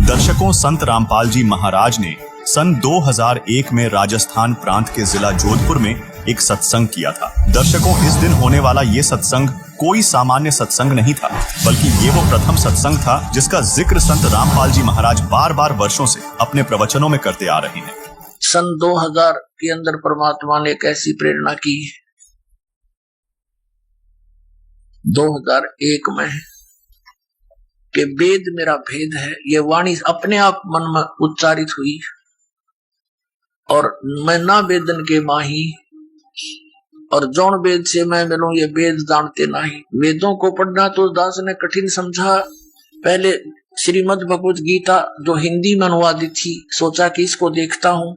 दर्शकों, संत रामपाल जी महाराज ने सन 2001 में राजस्थान प्रांत के जिला जोधपुर में एक सत्संग किया था। दर्शकों, इस दिन होने वाला ये सत्संग कोई सामान्य सत्संग नहीं था, बल्कि ये वो प्रथम सत्संग था जिसका जिक्र संत रामपाल जी महाराज बार बार वर्षों से अपने प्रवचनों में करते आ रहे हैं। सन 2000 के अंदर परमात्मा ने एक ऐसी प्रेरणा की 2001 में कि वेद मेरा भेद है, ये वाणी अपने आप मन में उच्चारित हुई और मैं ना वेदन के माही और जौन वेद से मैं मिलूं ये वेद जानते नहीं। वेदों को पढ़ना तो दास ने कठिन समझा। पहले श्रीमद् भगवत गीता जो हिंदी में अनुवादित थी, सोचा कि इसको देखता हूं,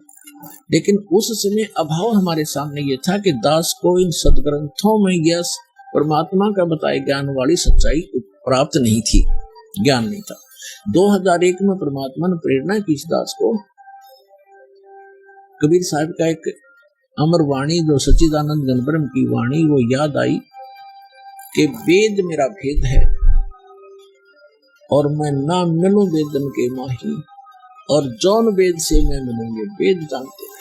लेकिन उस समय अभाव हमारे सामने ये था कि दास को इन सदग्रंथों में यह परमात्मा का बताए ज्ञान वाली सच्चाई प्राप्त नहीं थी, ज्ञान नहीं था। 2001 में परमात्मा ने प्रेरणा की इस दास को। कबीर साहब का एक अमर वाणी जो सच्चिदानंद गणब्रह्म की वाणी वो याद आई कि वेद मेरा भेद है और मैं ना मिलूं वेदन के माही और जौन वेद से मैं मिलूंगे वेद जानते हैं।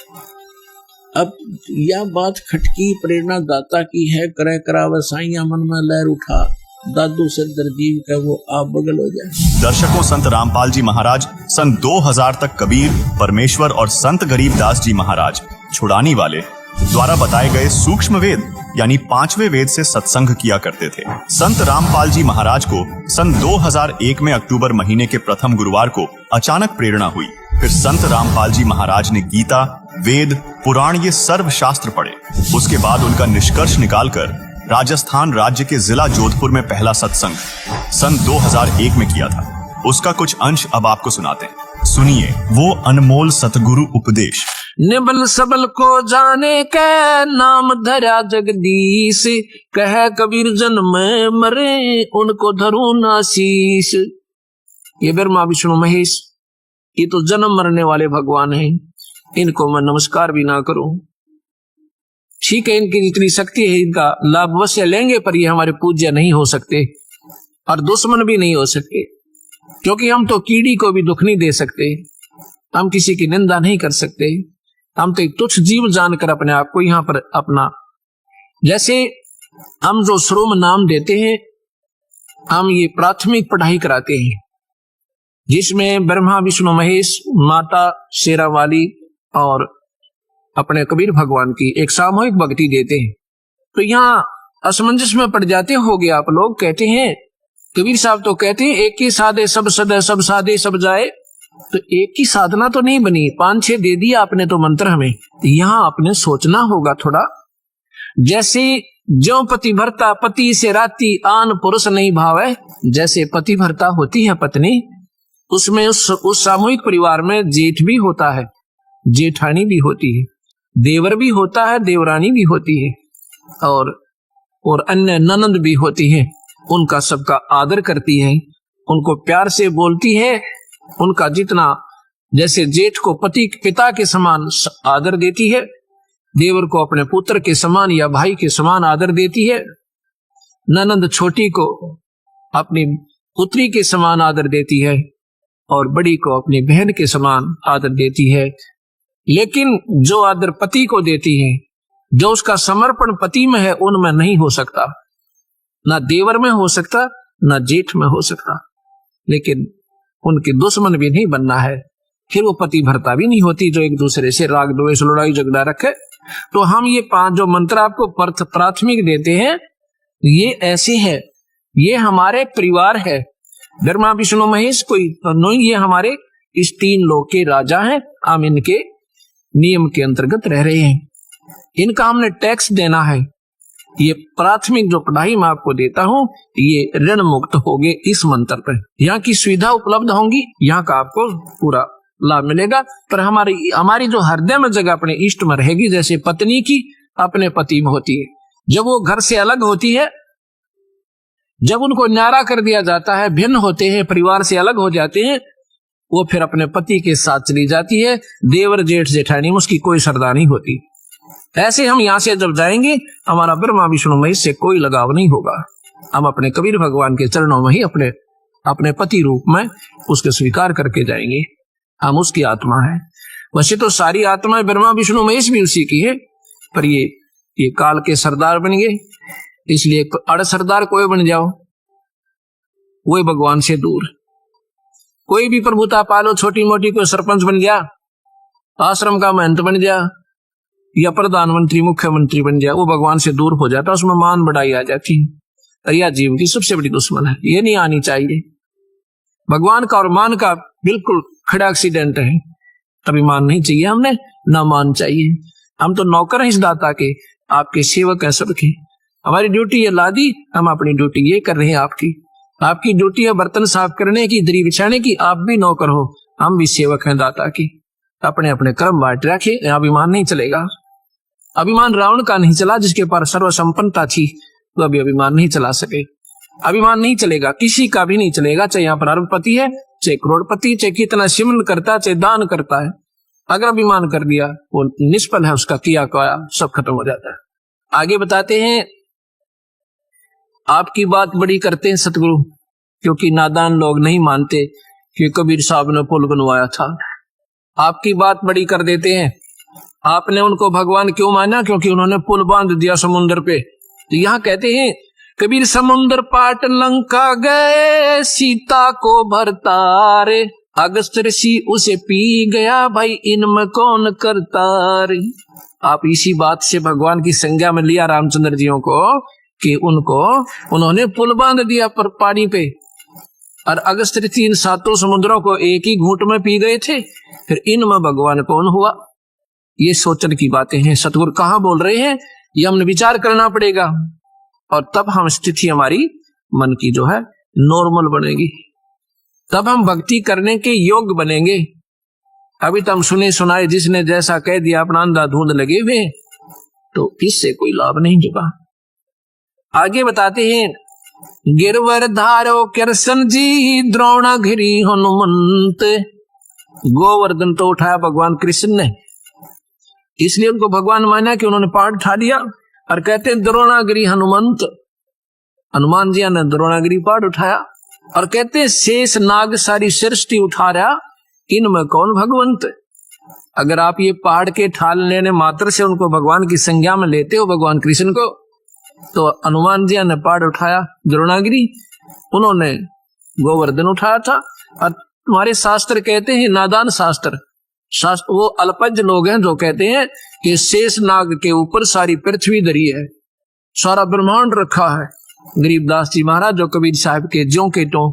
अब यह बात खटकी प्रेरणा दाता की है, करे करावे साइया मन में लहर उठा, दादू से दरजीव का वो आप बगल हो जाए। दर्शकों, संत रामपाल जी महाराज सन 2000 तक कबीर, परमेश्वर और संत गरीबदास जी महाराज छुड़ानी वाले द्वारा बताए गए सूक्ष्म वेद यानी 5वें वेद से सत्संग किया करते थे। संत रामपाल जी महाराज को सन 2001 में अक्टूबर महीने के प्रथम गुरुवार को अचानक प्रेरणा हुई। फिर संत रामपाल जी महाराज ने गीता, वेद, पुराण ये सर्व शास्त्र पढ़े। उसके बाद उनका निष्कर्ष निकालकर राजस्थान राज्य के जिला जोधपुर में पहला सत्संग सन 2001 में किया था। उसका कुछ अंश अब आपको सुनाते हैं, सुनिए वो अनमोल सतगुरु उपदेश। निबल सबल को जाने के नाम धरा जगदीश, कह कबीर जन्म मरे उनको धरू नाशीष। ये ब्रह्मा विष्णु महेश, ये तो जन्म मरने वाले भगवान हैं, इनको मैं नमस्कार भी ना करूं। ठीक है, इनकी जितनी शक्ति है इनका लाभ अवश्य लेंगे, पर ये हमारे पूज्य नहीं हो सकते और दुश्मन भी नहीं हो सकते, क्योंकि हम तो कीड़ी को भी दुख नहीं दे सकते, हम किसी की निंदा नहीं कर सकते। हम तो एक तुच्छ जीव जानकर अपने आप को यहाँ पर अपना, जैसे हम जो श्रोम नाम देते हैं, हम ये प्राथमिक पढ़ाई कराते हैं जिसमें ब्रह्मा विष्णु महेश, माता शेरावाली और अपने कबीर भगवान की एक सामूहिक भक्ति देते हैं। तो यहाँ असमंजस में पड़ जाते होगे आप लोग। कहते हैं कबीर साहब तो कहते हैं एक ही साधे सब सदे, सब साधे सब जाए। तो एक ही साधना तो नहीं बनी, 5-6 दे दिया आपने तो मंत्र हमें। तो यहाँ आपने सोचना होगा थोड़ा, जैसे जो पति भरता पति से राती आन पुरुष नहीं भावे, जैसे पति भरता होती है पत्नी, उसमें उस सामूहिक परिवार में जेठ भी होता है, जेठानी भी होती है, देवर भी होता है, देवरानी भी होती है और अन्य ननंद भी होती है। उनका सबका आदर करती है, उनको प्यार से बोलती है, उनका जितना, जैसे जेठ को पति पिता के समान आदर देती है, देवर को अपने पुत्र के समान या भाई के समान आदर देती है, ननंद छोटी को अपनी पुत्री के समान आदर देती है और बड़ी को अपनी बहन के समान आदर देती है। लेकिन जो आदर पति को देती है, जो उसका समर्पण पति में है, उनमें नहीं हो सकता, ना देवर में हो सकता, ना जेठ में हो सकता। लेकिन उनके दुश्मन भी नहीं बनना है, फिर वो पति भरता भी नहीं होती जो एक दूसरे से राग द्वेष लड़ाई झगड़ा रखे। तो हम ये 5 जो मंत्र आपको प्राथमिक देते हैं, ये ऐसे है, ये हमारे परिवार है। ब्रह्मा विष्णु महेश कोई नहीं, ये हमारे इस 3 लोक के राजा हैं। हम इनके नियम के अंतर्गत रह रहे हैं, इनका हमने टैक्स देना है। ये प्राथमिक जो पढ़ाई मैं आपको देता हूँ, ये ऋण मुक्त होगे इस मंत्र पर। यहाँ की सुविधा उपलब्ध होंगी, यहाँ का आपको पूरा लाभ मिलेगा। पर हमारी जो हृदय में जगह अपने इष्ट में रहेगी, जैसे पत्नी की अपने पति में होती है। जब वो घर से अलग होती है, जब उनको न्यारा कर दिया जाता है, भिन्न होते हैं, परिवार से अलग हो जाते हैं, वो फिर अपने पति के साथ चली जाती है। देवर जेठ जेठानी में उसकी कोई श्रद्धा नहीं होती। ऐसे हम यहाँ से जब जाएंगे, हमारा ब्रह्मा विष्णु महेश से कोई लगाव नहीं होगा। हम अपने कबीर भगवान के चरणों में ही अपने अपने पति रूप में उसके स्वीकार करके जाएंगे, हम उसकी आत्मा है। वैसे तो सारी आत्माएं ब्रह्मा विष्णु महेश भी उसी की है, पर ये काल के सरदार बन गए, इसलिए अड़ सरदार कोई बन जाओ, वही भगवान से दूर। कोई भी प्रभुता पालो, छोटी मोटी, कोई सरपंच बन गया, आश्रम का महंत बन गया या प्रधानमंत्री मुख्यमंत्री बन गया, वो भगवान से दूर हो जाता, उसमें मान बढ़ाई आ जाती। यह जीव की सबसे बड़ी दुश्मन है, ये नहीं आनी चाहिए। भगवान का और मान का बिल्कुल खड़ा एक्सीडेंट है। अभिमान नहीं चाहिए हमने, ना मान चाहिए। हम तो नौकर हैं इस दाता के, आपके सेवक हैं सबके। हमारी ड्यूटी है लादी, हम अपनी ड्यूटी ये कर रहे हैं। आपकी ड्यूटी है बर्तन साफ करने की, दरी बिछाने की, आप भी नौकर हो, हम भी सेवक हैं दाता की। अपने अपने कर्म बांट रखे, अभिमान नहीं चलेगा। अभिमान रावण का नहीं चला, जिसके पास सर्व संपन्नता थी, तो अभी अभिमान नहीं चला सके। अभिमान नहीं चलेगा, किसी का भी नहीं चलेगा, चाहे यहाँ पर अरबपति है, चाहे करोड़पति, चाहे कितना सिमरन करता, चाहे दान करता है। अगर अभिमान कर दिया, वो निष्फल है, उसका किया काया सब खत्म हो जाता है। आगे बताते हैं, आपकी बात बड़ी करते हैं सतगुरु, क्योंकि नादान लोग नहीं मानते कि कबीर साहब ने पुल बनवाया था। आपकी बात बड़ी कर देते हैं। आपने उनको भगवान क्यों माना? क्योंकि उन्होंने पुल बांध दिया समुद्र पे। तो यहाँ कहते हैं, कबीर समुद्र पाट लंका गए, सीता को भरतारे, अगस्त ऋषि उसे पी गया, भाई इनमें कौन करता रे। आप इसी बात से भगवान की संज्ञा में लिया रामचंद्र जियों को, कि उन्होंने पुल बांध दिया पर पानी पे, और अगस्त ऋषि इन सातों समुद्रों को एक ही घूंट में पी गए थे, फिर इनमें भगवान कौन हुआ? ये सोचने की बातें हैं। सतगुरु कहाँ बोल रहे हैं, ये हमने विचार करना पड़ेगा, और तब हम स्थिति हमारी मन की जो है नॉर्मल बनेगी, तब हम भक्ति करने के योग्य बनेंगे। अभी तो हम सुने सुनाए, जिसने जैसा कह दिया, अपना अंधाधुंध लगे हुए, तो इससे कोई लाभ नहीं जुड़ा। आगे बताते हैं, गिरवर धारो कृष्ण जी, द्रोणागिरी हनुमंत। गोवर्धन तो उठाया भगवान कृष्ण ने, इसलिए उनको भगवान माना कि उन्होंने पहाड़ उठा लिया। और कहते हैं द्रोणागिरी हनुमंत, हनुमान जी ने द्रोणागिरी पहाड़ उठाया। और कहते हैं शेष नाग सारी सृष्टि उठा रहा, इनमें कौन भगवंत? अगर आप ये पहाड़ के ठाल लेने मात्र से उनको भगवान की संज्ञा में लेते हो, भगवान कृष्ण को, तो हनुमान जी ने पहाड़ उठाया द्रोणागिरी, उन्होंने गोवर्धन उठाया था। और तुम्हारे शास्त्र कहते हैं, नादान शास्त्र वो अल्पज्ञ लोग हैं जो कहते हैं कि शेष नाग के ऊपर सारी पृथ्वी धरी है, सारा ब्रह्मांड रखा है। गरीबदास जी महाराज जो कबीर साहब के ज्यों के तो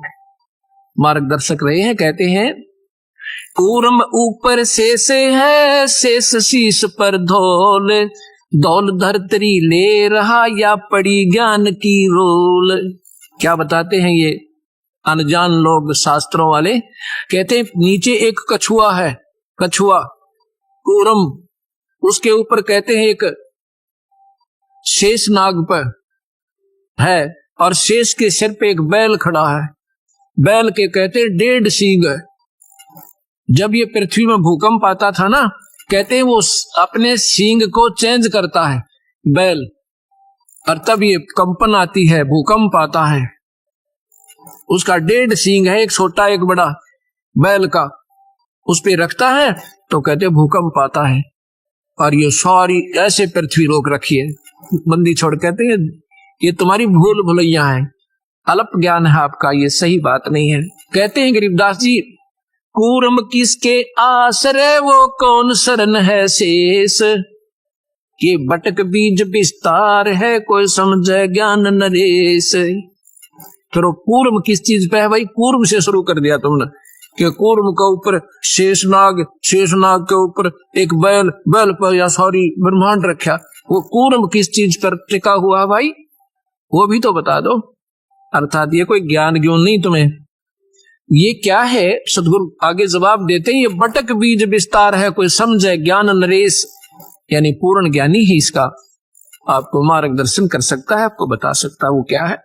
मार्गदर्शक रहे हैं, कहते हैं, कूर्म ऊपर शेष है, शेष शीश पर धौल, दौल धरतरी ले रहा, या पड़ी ज्ञान की रोल। क्या बताते हैं ये अनजान लोग शास्त्रों वाले? कहते हैं नीचे एक कछुआ है, कछुआ कूरम, उसके ऊपर कहते हैं एक शेष नाग पर है, और शेष के सिर पे एक बैल खड़ा है। बैल के कहते हैं 1.5 सींग है। जब ये पृथ्वी में भूकंप आता था ना, कहते हैं वो अपने सींग को चेंज करता है बैल, और तब ये कंपन आती है, भूकंप आता है। उसका 1.5 सींग है, एक छोटा एक बड़ा बैल का, उस पे रखता है तो कहते हैं भूकंप आता है। और ये सारी ऐसे पृथ्वी रोक रखी है, बंदी छोड़। कहते हैं ये तुम्हारी भूल भुलैया है, अल्प ज्ञान है आपका, ये सही बात नहीं है। कहते हैं गरीबदास जी, कूर्म किसके आश्रय, वो कौन शरण है शेष, ये बटक बीज विस्तार है, कोई समझे ज्ञान नरेश। तो कूर्म किस चीज पे है भाई? कूर्म से शुरू कर दिया तुमने, कि कूर्म के ऊपर शेषनाग, शेषनाग के ऊपर एक बैल, बैल पर या सॉरी ब्रह्मांड रखा। वो कूर्म किस चीज पर टिका हुआ भाई, वो भी तो बता दो। अर्थात ये कोई ज्ञान ज्ञान नहीं तुम्हें, ये क्या है? सदगुरु आगे जवाब देते हैं, ये बटक बीज विस्तार है, कोई समझे ज्ञान नरेश, यानी पूर्ण ज्ञानी ही इसका आपको मार्गदर्शन कर सकता है, आपको बता सकता है वो क्या है।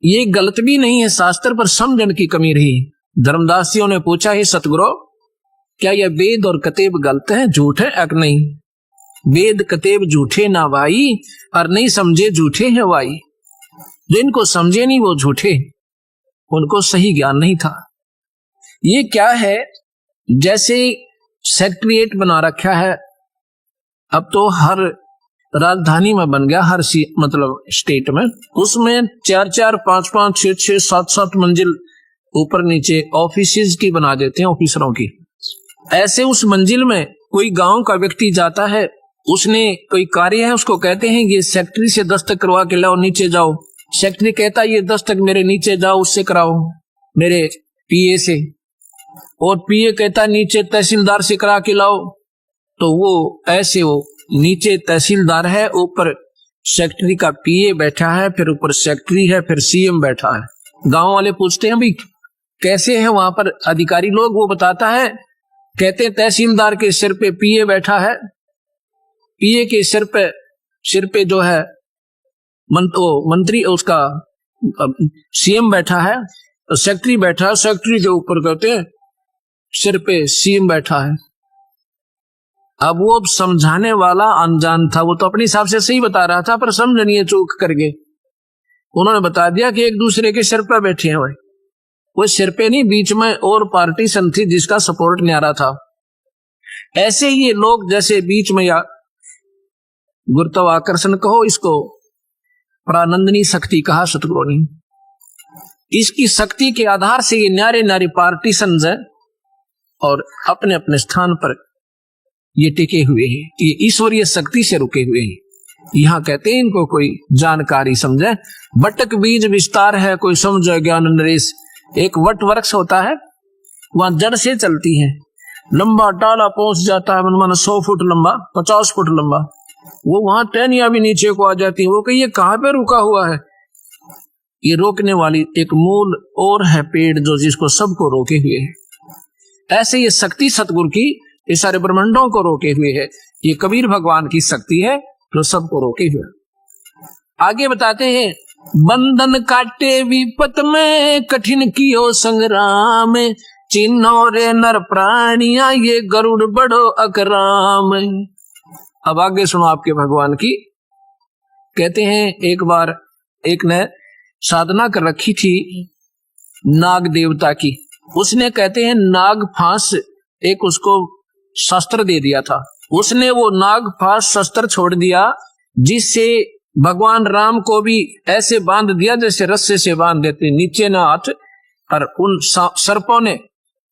ये गलत भी नहीं है, शास्त्र पर समझने की कमी रही। धर्मदासियों ने पूछा, हे सतगुरु, क्या यह वेद और कतेब गलत है, झूठ है या नहीं? वेद कतेब झूठे ना भाई, और नहीं समझे झूठे हैं भाई। जिनको समझे नहीं वो झूठे, उनको सही ज्ञान नहीं था। ये क्या है, जैसे सेक्रेटरीट बना रखा है, अब तो हर राजधानी में बन गया, हर मतलब स्टेट में, उसमें 4-4, 5-5, 6-6, 7-7 मंजिल ऊपर नीचे ऑफिसेज की बना देते हैं, ऑफिसरों की। ऐसे उस मंजिल में कोई गांव का व्यक्ति जाता है, उसने कोई कार्य है, उसको कहते हैं ये सेक्रेटरी से दस्तक करवा के लाओ, नीचे जाओ। सेक्रेटरी कहता है ये दस्तक मेरे नीचे जाओ, उससे कराओ, मेरे पीए से। और पीए कहता है नीचे तहसीलदार से करा के लाओ। तो वो ऐसे, वो नीचे तहसीलदार है, ऊपर सेक्रेटरी का पीए बैठा है, फिर ऊपर सेक्रेटरी है, फिर सीएम बैठा है। गांव वाले पूछते हैं भाई कैसे है वहां पर अधिकारी लोग, वो बताता है, कहते हैं तहसीलदार के सिर पे पीए बैठा है, पीए के सिर पे जो है मंत्री, उसका सीएम बैठा है, सेक्रेटरी बैठा है, सेक्रेटरी के ऊपर कहते हैं सिर पे सीएम बैठा है। अब वो समझाने वाला अनजान था, वो तो अपने हिसाब से सही बता रहा था, पर समझ नहीं चूक करके उन्होंने बता दिया कि एक दूसरे के सिर पे बैठे हैं भाई। वो सिर पे नहीं, बीच में और पार्टी सन थी जिसका सपोर्ट नहीं आ रहा था। ऐसे ये लोग जैसे बीच में, या गुरुत्वाकर्षण कहो, इसको प्रानंदनी शक्ति कहा सतगुरु ने, इसकी शक्ति के आधार से ये न्यारे न्यारे पार्टीशन है और अपने अपने स्थान पर ये टिके हुए हैं, ये ईश्वरीय शक्ति से रुके हुए हैं। यहाँ कहते हैं इनको कोई जानकारी समझे, बटक बीज विस्तार है, कोई समझे ज्ञान नरेश। एक वट वृक्ष होता है, वहां जड़ से चलती है, लंबा टाला पहुंच जाता है, मन 100 फुट लंबा, 50 फुट लंबा, वो वहां टहनियां भी नीचे को आ जाती है। वो कहिए कहाँ पे रुका हुआ है, ये रोकने वाली एक मूल और है पेड़ जो जिसको सबको रोके हुए है। ऐसे ये शक्ति सतगुरु की ये सारे ब्रह्मांडों को रोके हुए है। ये कबीर भगवान की शक्ति है जो सबको रोके हुए। आगे बताते हैं, बंधन काटे विपत में, कठिन कियो संग्राम, चिन्हो रे नर प्राणिया, ये गरुड़ बड़ो अकराम। अब आगे सुनो आपके भगवान की। कहते हैं एक बार एक ने साधना कर रखी थी नाग देवता की, उसने कहते हैं नाग फांस एक उसको शस्त्र दे दिया था। उसने वो नाग फांस शस्त्र छोड़ दिया, जिससे भगवान राम को भी ऐसे बांध दिया जैसे रस्से से बांध देते, नीचे ना हाथ, और उन सर्पों ने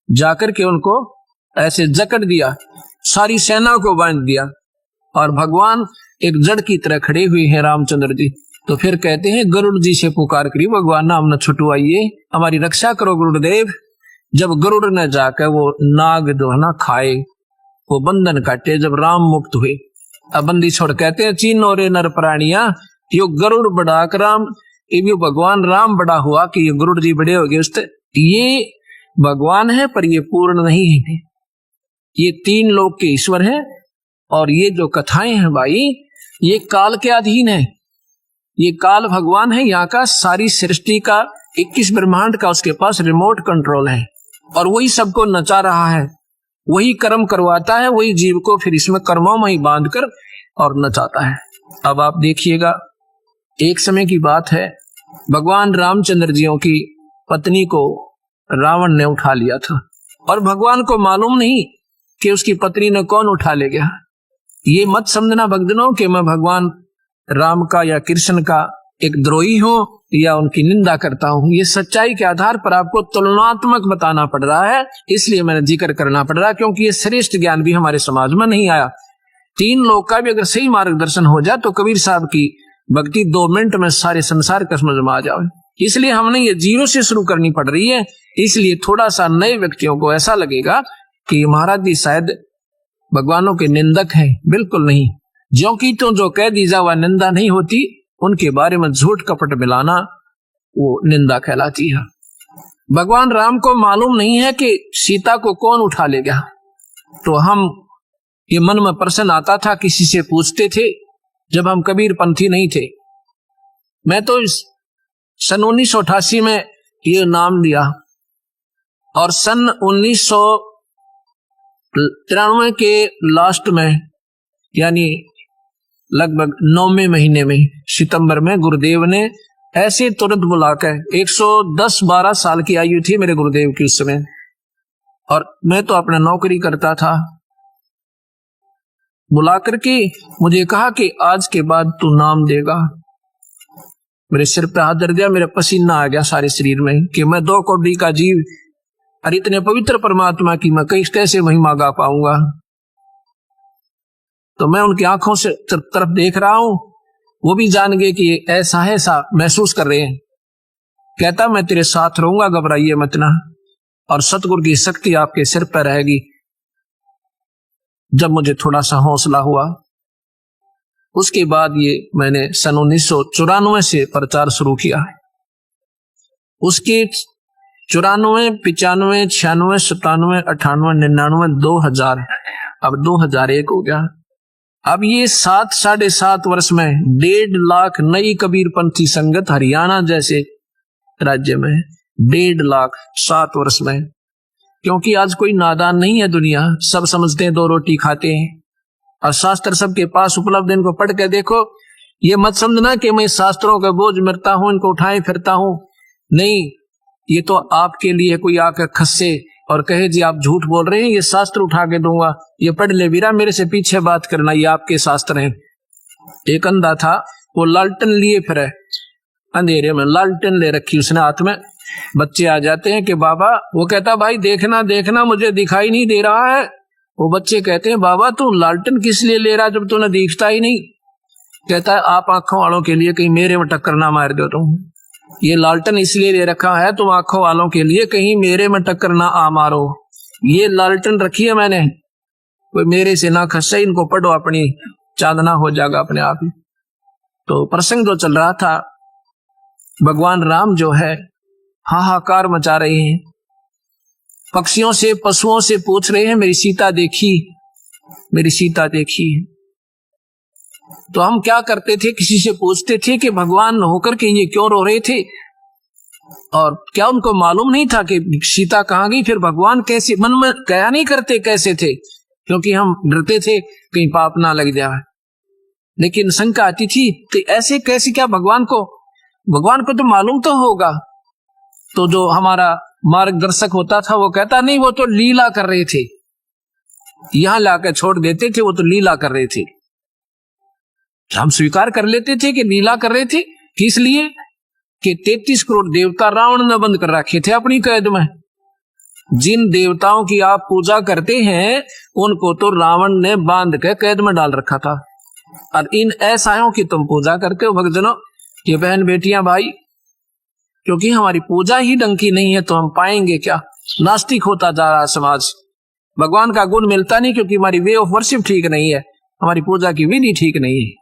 जाकर के उनको ऐसे जकड़ दिया, सारी सेना को बांध दिया, और भगवान एक जड़ की तरह खड़े हुए हैं रामचंद्र जी। तो फिर कहते हैं गरुड़ जी से पुकार करी, भगवान नाम न छुटवाइए, हमारी रक्षा करो गुरुदेव। जब गरुड़ ने जाकर वो नाग जो है ना खाए, वो बंधन काटे, जब राम मुक्त हुए, अब बंदी छोड़, कहते हैं चीनो रे नर प्राणिया, यो गरुड़ बढ़ा कर राम, ये भगवान राम बड़ा हुआ कि ये गरुड़ जी बड़े हो गए। उससे ये भगवान है पर ये पूर्ण नहीं है, ये 3 लोक के ईश्वर है। और ये जो कथाएं हैं भाई, ये काल के अधीन है, ये काल भगवान है यहाँ का, सारी सृष्टि का 21 ब्रह्मांड का उसके पास रिमोट कंट्रोल है, और वही सबको नचा रहा है, वही कर्म करवाता है, वही जीव को फिर इसमें कर्मों में ही बांधकर और नचाता है। अब आप देखिएगा, एक समय की बात है, भगवान रामचंद्र जियों की पत्नी को रावण ने उठा लिया था, और भगवान को मालूम नहीं कि उसकी पत्नी ने कौन उठा ले गया। ये मत समझना भक्तजनों कि मैं भगवान राम का या कृष्ण का एक द्रोही हूं या उनकी निंदा करता हूं। ये सच्चाई के आधार पर आपको तुलनात्मक बताना पड़ रहा है, इसलिए मैंने जिक्र करना पड़ रहा है, क्योंकि ये श्रेष्ठ ज्ञान भी हमारे समाज में नहीं आया। 3 लोग का भी अगर सही मार्गदर्शन हो जाए तो कबीर साहब की भक्ति 2 मिनट में सारे संसार का समझ में आ जाए। इसलिए हमने ये 0 से शुरू करनी पड़ रही है। इसलिए थोड़ा सा नए व्यक्तियों को ऐसा लगेगा कि महाराज जी शायद भगवानों के निंदक हैं, बिल्कुल नहीं। ज्यों की तो जो कह दी जा वह निंदा नहीं होती, उनके बारे में झूठ कपट मिलाना वो निंदा कहलाती है। भगवान राम को मालूम नहीं है कि सीता को कौन उठा ले गया, तो हम ये मन में प्रश्न आता था, किसी से पूछते थे जब हम कबीर पंथी नहीं थे। मैं तो सन 1988 में ये नाम लिया, और सन 1993 के लास्ट में, यानी लगभग 9वें महीने में, सितंबर में, गुरुदेव ने ऐसे तुरंत बुलाकर, 110-12 साल की आयु थी मेरे गुरुदेव की उस समय, और मैं तो अपना नौकरी करता था। बुला करके मुझे कहा कि आज के बाद तू नाम देगा। मेरे सिर पे हाथ धर दिया, मेरा पसीना आ गया सारे शरीर में कि मैं 2 कौड़ी का जीव और इतने पवित्र परमात्मा की मैं कैसे महिमा गा पाऊंगा। तो मैं उनकी आंखों से तरफ देख रहा हूं, वो भी जान गए कि ऐसा है, ऐसा महसूस कर रहे हैं। कहता मैं तेरे साथ रहूंगा, घबराइए मत ना, और सतगुरु की शक्ति आपके सिर पर रहेगी। जब मुझे थोड़ा सा हौसला हुआ, उसके बाद ये मैंने सन 1994 से प्रचार शुरू किया। उसके 94, 95, 96, 97, 98, 99, 2000, अब 2001 हो गया। अब ये 7 साढ़े 7 वर्ष में 1.5 लाख नई कबीरपंथी संगत हरियाणा जैसे राज्य में, 1.5 लाख 7 वर्ष में। क्योंकि आज कोई नादान नहीं है दुनिया, सब समझते हैं 2 रोटी खाते हैं और शास्त्र सबके पास उपलब्ध है। इनको पढ़ के देखो, ये मत समझना कि मैं शास्त्रों का बोझ मिलता हूं, इनको उठाए फिरता हूं, नहीं। ये तो आपके लिए कोई आकर खस्से और कहे जी आप झूठ बोल रहे हैं, ये शास्त्र उठा के दूंगा, ये पढ़ ले वीरा, मेरे से पीछे बात करना, ये आपके शास्त्र हैं। एक अंधा था, वो लालटेन लिए फिरे, अंधेरे में लालटेन ले रखी उसने हाथ में। बच्चे आ जाते हैं कि बाबा, वो कहता भाई देखना देखना, मुझे दिखाई नहीं दे रहा है। वो बच्चे कहते हैं बाबा तू लालटेन किस लिए ले रहा जब तुम्हें दिखता ही नहीं। कहता है आप आंखों वालों के लिए, कहीं मेरे में टक्कर ना मार दो तुम। ये लालटेन इसलिए ले रखा है तुम आंखों वालों के लिए, कहीं मेरे में टक्कर ना आ मारो। ये लालटेन रखी है मैंने, कोई मेरे से ना खसे, इनको पढ़ो, अपनी चांदना हो जाएगा अपने आप ही। तो प्रसंग जो चल रहा था, भगवान राम जो है हाहाकार मचा रहे हैं, पक्षियों से पशुओं से पूछ रहे हैं मेरी सीता देखी, मेरी सीता देखी। तो हम क्या करते थे, किसी से पूछते थे कि भगवान होकर के ये क्यों रो रहे थे, और क्या उनको मालूम नहीं था कि सीता कहाँ गई। फिर भगवान कैसे, मन में क्या नहीं करते कैसे थे, क्योंकि हम डरते थे कहीं पाप ना लग जाए। लेकिन शंका आती थी कि ऐसे कैसे, क्या भगवान को तो मालूम तो होगा। तो जो हमारा मार्गदर्शक होता था वो कहता नहीं, वो तो लीला कर रहे थे, यहां लाकर छोड़ देते थे, वो तो लीला कर रहे थे। हम स्वीकार कर लेते थे कि लीला कर रहे थे, किस लिए कि 33 करोड़ देवता रावण ने बंद कर रखे थे अपनी कैद में। जिन देवताओं की आप पूजा करते हैं उनको तो रावण ने बांध के कैद में डाल रखा था, और इन ऐसायों की तुम पूजा करते हो। भक्तजनों, ये बहन बेटियां भाई, क्योंकि हमारी पूजा ही ढंग की नहीं है तो हम पाएंगे क्या। नास्तिक होता जा रहा समाज, भगवान का गुण मिलता नहीं क्योंकि हमारी वे ऑफ वर्शिप ठीक नहीं है, हमारी पूजा की विधि ठीक नहीं है।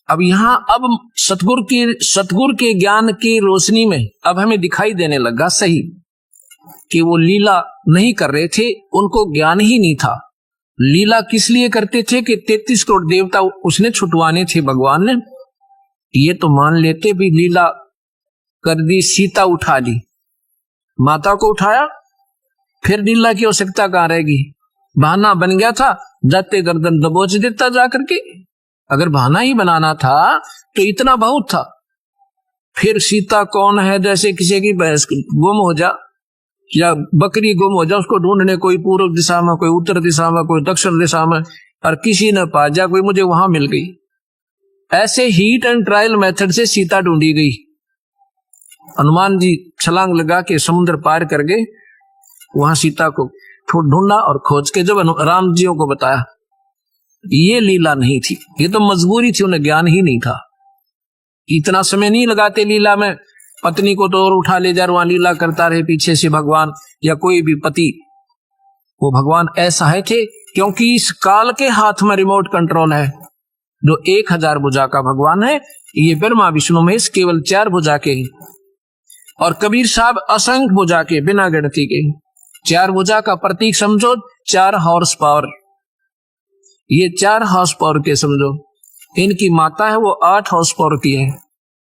अब यहाँ अब सतगुरु के ज्ञान की रोशनी में अब हमें दिखाई देने लगा सही कि वो लीला नहीं कर रहे थे, उनको ज्ञान ही नहीं था। लीला किस लिए करते थे कि 33 करोड़ देवता उसने छुटवाने थे भगवान ने। ये तो मान लेते भी लीला कर दी, सीता उठा ली, माता को उठाया, फिर लीला की आवश्यकता कहां रहेगी। बहाना बन गया था, जाते गर्दन दबोच देता जाकर के। अगर बहाना ही बनाना था तो इतना बहुत था। फिर सीता कौन है, जैसे किसी की भैंस गुम हो जा या बकरी गुम हो जा, उसको ढूंढने कोई पूर्व दिशा में, कोई उत्तर दिशा में, कोई दक्षिण दिशा में, और किसी ने पा जा, कोई मुझे वहां मिल गई। ऐसे हीट एंड ट्रायल मेथड से सीता ढूंढी गई। हनुमान जी छलांग लगा के समुद्र पार कर गए, वहां सीता को ढूंढा और खोज के जब राम जी को बताया। ये लीला नहीं थी, ये तो मजबूरी थी, उन्हें ज्ञान ही नहीं था। इतना समय नहीं लगाते लीला में, पत्नी को तो और उठा ले जा, वहां लीला करता रहे पीछे से भगवान या कोई भी पति। वो भगवान ऐसा है थे क्योंकि इस काल के हाथ में रिमोट कंट्रोल है। जो 1000 भुजा का भगवान है, ये ब्रह्मा विष्णु महेश केवल 4 भुजा के हैं, और कबीर साहब असंख्य भुजा के, बिना गिनती के। 4 भुजा का प्रतीक समझो, 4 हॉर्स पावर। ये 4 हॉर्स पावर के समझो। इनकी माता है वो 8 हॉर्स पावर की है,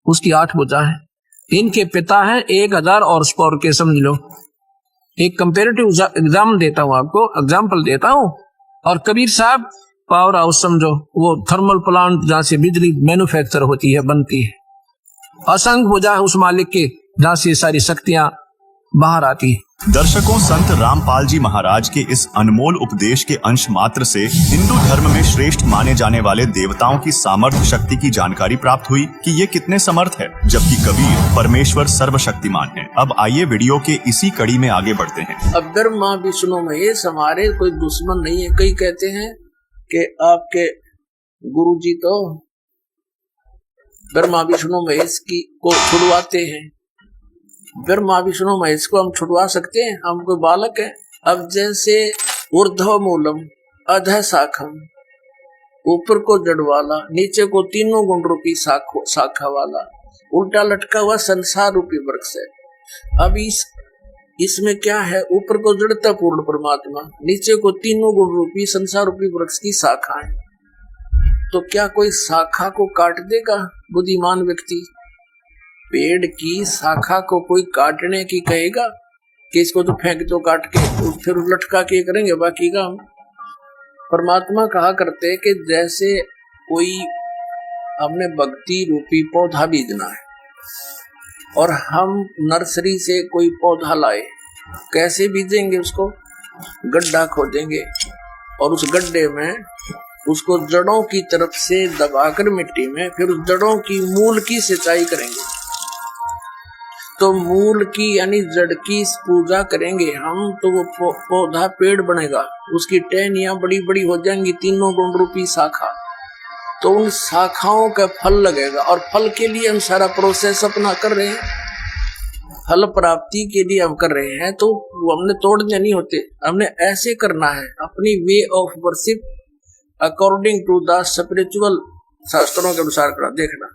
उसकी 8 भुजा है। इनके पिता है 1000 हॉर्स पावर के, समझ लो। एक कंपेरेटिव एग्जाम देता हूं आपको, एग्जाम्पल देता हूं। और कबीर साहब पावर हाउस समझो, वो थर्मल प्लांट जहां से बिजली मैन्युफैक्चर होती है, बनती है। असंग भुजा है उस मालिक की जहां से ये सारी शक्तियां बाहर आती है। दर्शकों, संत रामपाल जी महाराज के इस अनमोल उपदेश के अंश मात्र से हिंदू धर्म में श्रेष्ठ माने जाने वाले देवताओं की सामर्थ्य शक्ति की जानकारी प्राप्त हुई कि ये कितने समर्थ है, जबकि कबीर परमेश्वर सर्वशक्तिमान है। अब आइए वीडियो के इसी कड़ी में आगे बढ़ते हैं। अब ब्रह्मा विष्णु महेश हमारे कोई दुश्मन नहीं है। कई कहते हैं कि आपके गुरु जी तो ब्रह्मा विष्णु महेश की को छुड़वाते हैं। ब्रह्मा विष्णु महेश को हम छुड़वा सकते हैं? हम कोई बालक है? अब जैसे ऊर्ध्व मूलम अधः शाखम, ऊपर को जड़ वाला, नीचे को तीनों गुण रूपी शाखा वाला, उल्टा लटका हुआ संसार रूपी वृक्ष है। अब इसमें क्या है? ऊपर को जड़ता पूर्ण परमात्मा, नीचे को तीनों गुण रूपी संसार रूपी वृक्ष की शाखा है। तो क्या कोई शाखा को काट देगा बुद्धिमान व्यक्ति? पेड़ की शाखा को कोई काटने की कहेगा कि इसको तो फेंक दो काट के, तो फिर लटका के करेंगे बाकी का हम। परमात्मा कहा करते कि जैसे कोई हमने भक्ति रूपी पौधा बीजना है और हम नर्सरी से कोई पौधा लाए, कैसे बीजेंगे? उसको गड्ढा खोदेंगे और उस गड्ढे में उसको जड़ों की तरफ से दबाकर मिट्टी में, फिर उस जड़ों की मूल की सिंचाई करेंगे। तो मूल की यानी जड़ की पूजा करेंगे हम, तो वो पौधा पेड़ बनेगा, उसकी टहनियां बड़ी बड़ी हो जाएंगी, तीनों गुण रूपी शाखा। तो उन शाखाओं का फल लगेगा और फल के लिए हम सारा प्रोसेस अपना कर रहे हैं, फल प्राप्ति के लिए हम कर रहे हैं। तो वो हमने तोड़ने नहीं होते, हमने ऐसे करना है अपनी way of worship according to the spiritual शास्त्रों के अनुसार करना। देखना,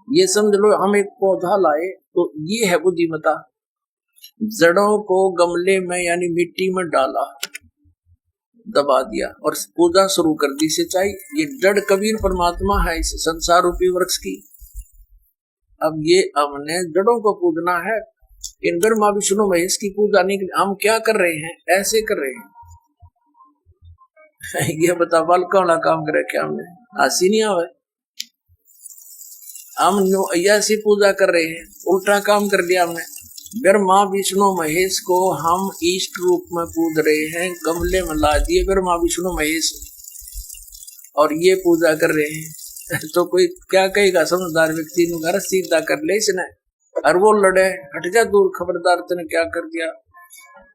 ये समझ लो हम एक पौधा लाए तो ये है बुद्धिमता। जड़ों को गमले में यानी मिट्टी में डाला, दबा दिया और पूजा शुरू कर दी, सिंचाई। ये जड़ कबीर परमात्मा है इस संसार रूपी वृक्ष की। अब ये हमने जड़ों को पूजना है, इन ब्रह्मा विष्णु महेश की पूजा नहीं। हम क्या कर रहे हैं? ऐसे कर रहे हैं। ये बता बाल कौन काम करे क्या? हमने हंसी नहीं आवे, हम ऐसी पूजा कर रहे हैं, उल्टा काम कर दिया हमने। ब्रह्मा विष्णु महेश को हम इष्ट रूप में पूज रहे हैं, गमले में ला दिए ब्रह्मा विष्णु महेश और ये पूजा कर रहे हैं। तो कोई क्या कहेगा? समझदार व्यक्ति ने घर सीधा कर ले इसने, और वो लड़े, हट जा दूर, खबरदार तूने क्या कर दिया।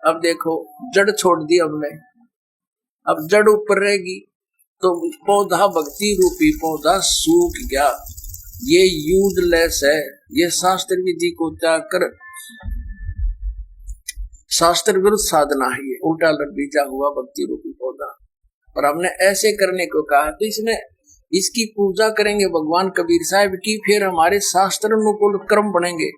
अब देखो जड़ छोड़ दी हमने, अब जड़ ऊपर रहेगी तो पौधा भक्ति रूपी पौधा सूख गया। ये यूजलेस है, ये शास्त्र विधि को त्याग कर शास्त्र विरुद्ध साधना है, ये उल्टा बीजा हुआ भक्ति रूपी पौधा। और हमने ऐसे करने को कहा, तो इसमें इसकी पूजा करेंगे भगवान कबीर साहब की, फिर हमारे शास्त्र अनुकूल कर्म बनेंगे।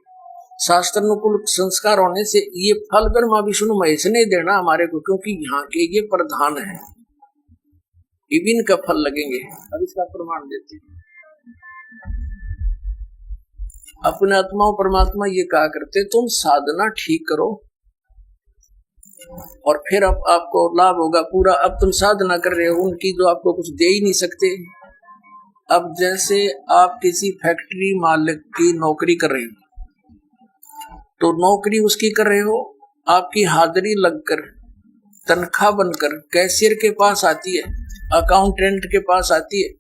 शास्त्र अनुकूल संस्कार होने से ये फल ब्रह्मा विष्णु महेश ने देना हमारे को, क्योंकि यहाँ के ये प्रधान है, इबिन का फल लगेंगे। अब इसका प्रमाण देते हैं। अपने आत्मा परमात्मा ये कहा करते, तुम साधना ठीक करो और फिर अब आपको लाभ होगा पूरा। अब तुम साधना कर रहे हो उनकी जो आपको कुछ दे ही नहीं सकते। अब जैसे आप किसी फैक्ट्री मालिक की नौकरी कर रहे हो, तो नौकरी उसकी कर रहे हो, आपकी हाजिरी लगकर तनख्वाह बनकर कैशियर के पास आती है, अकाउंटेंट के पास आती है।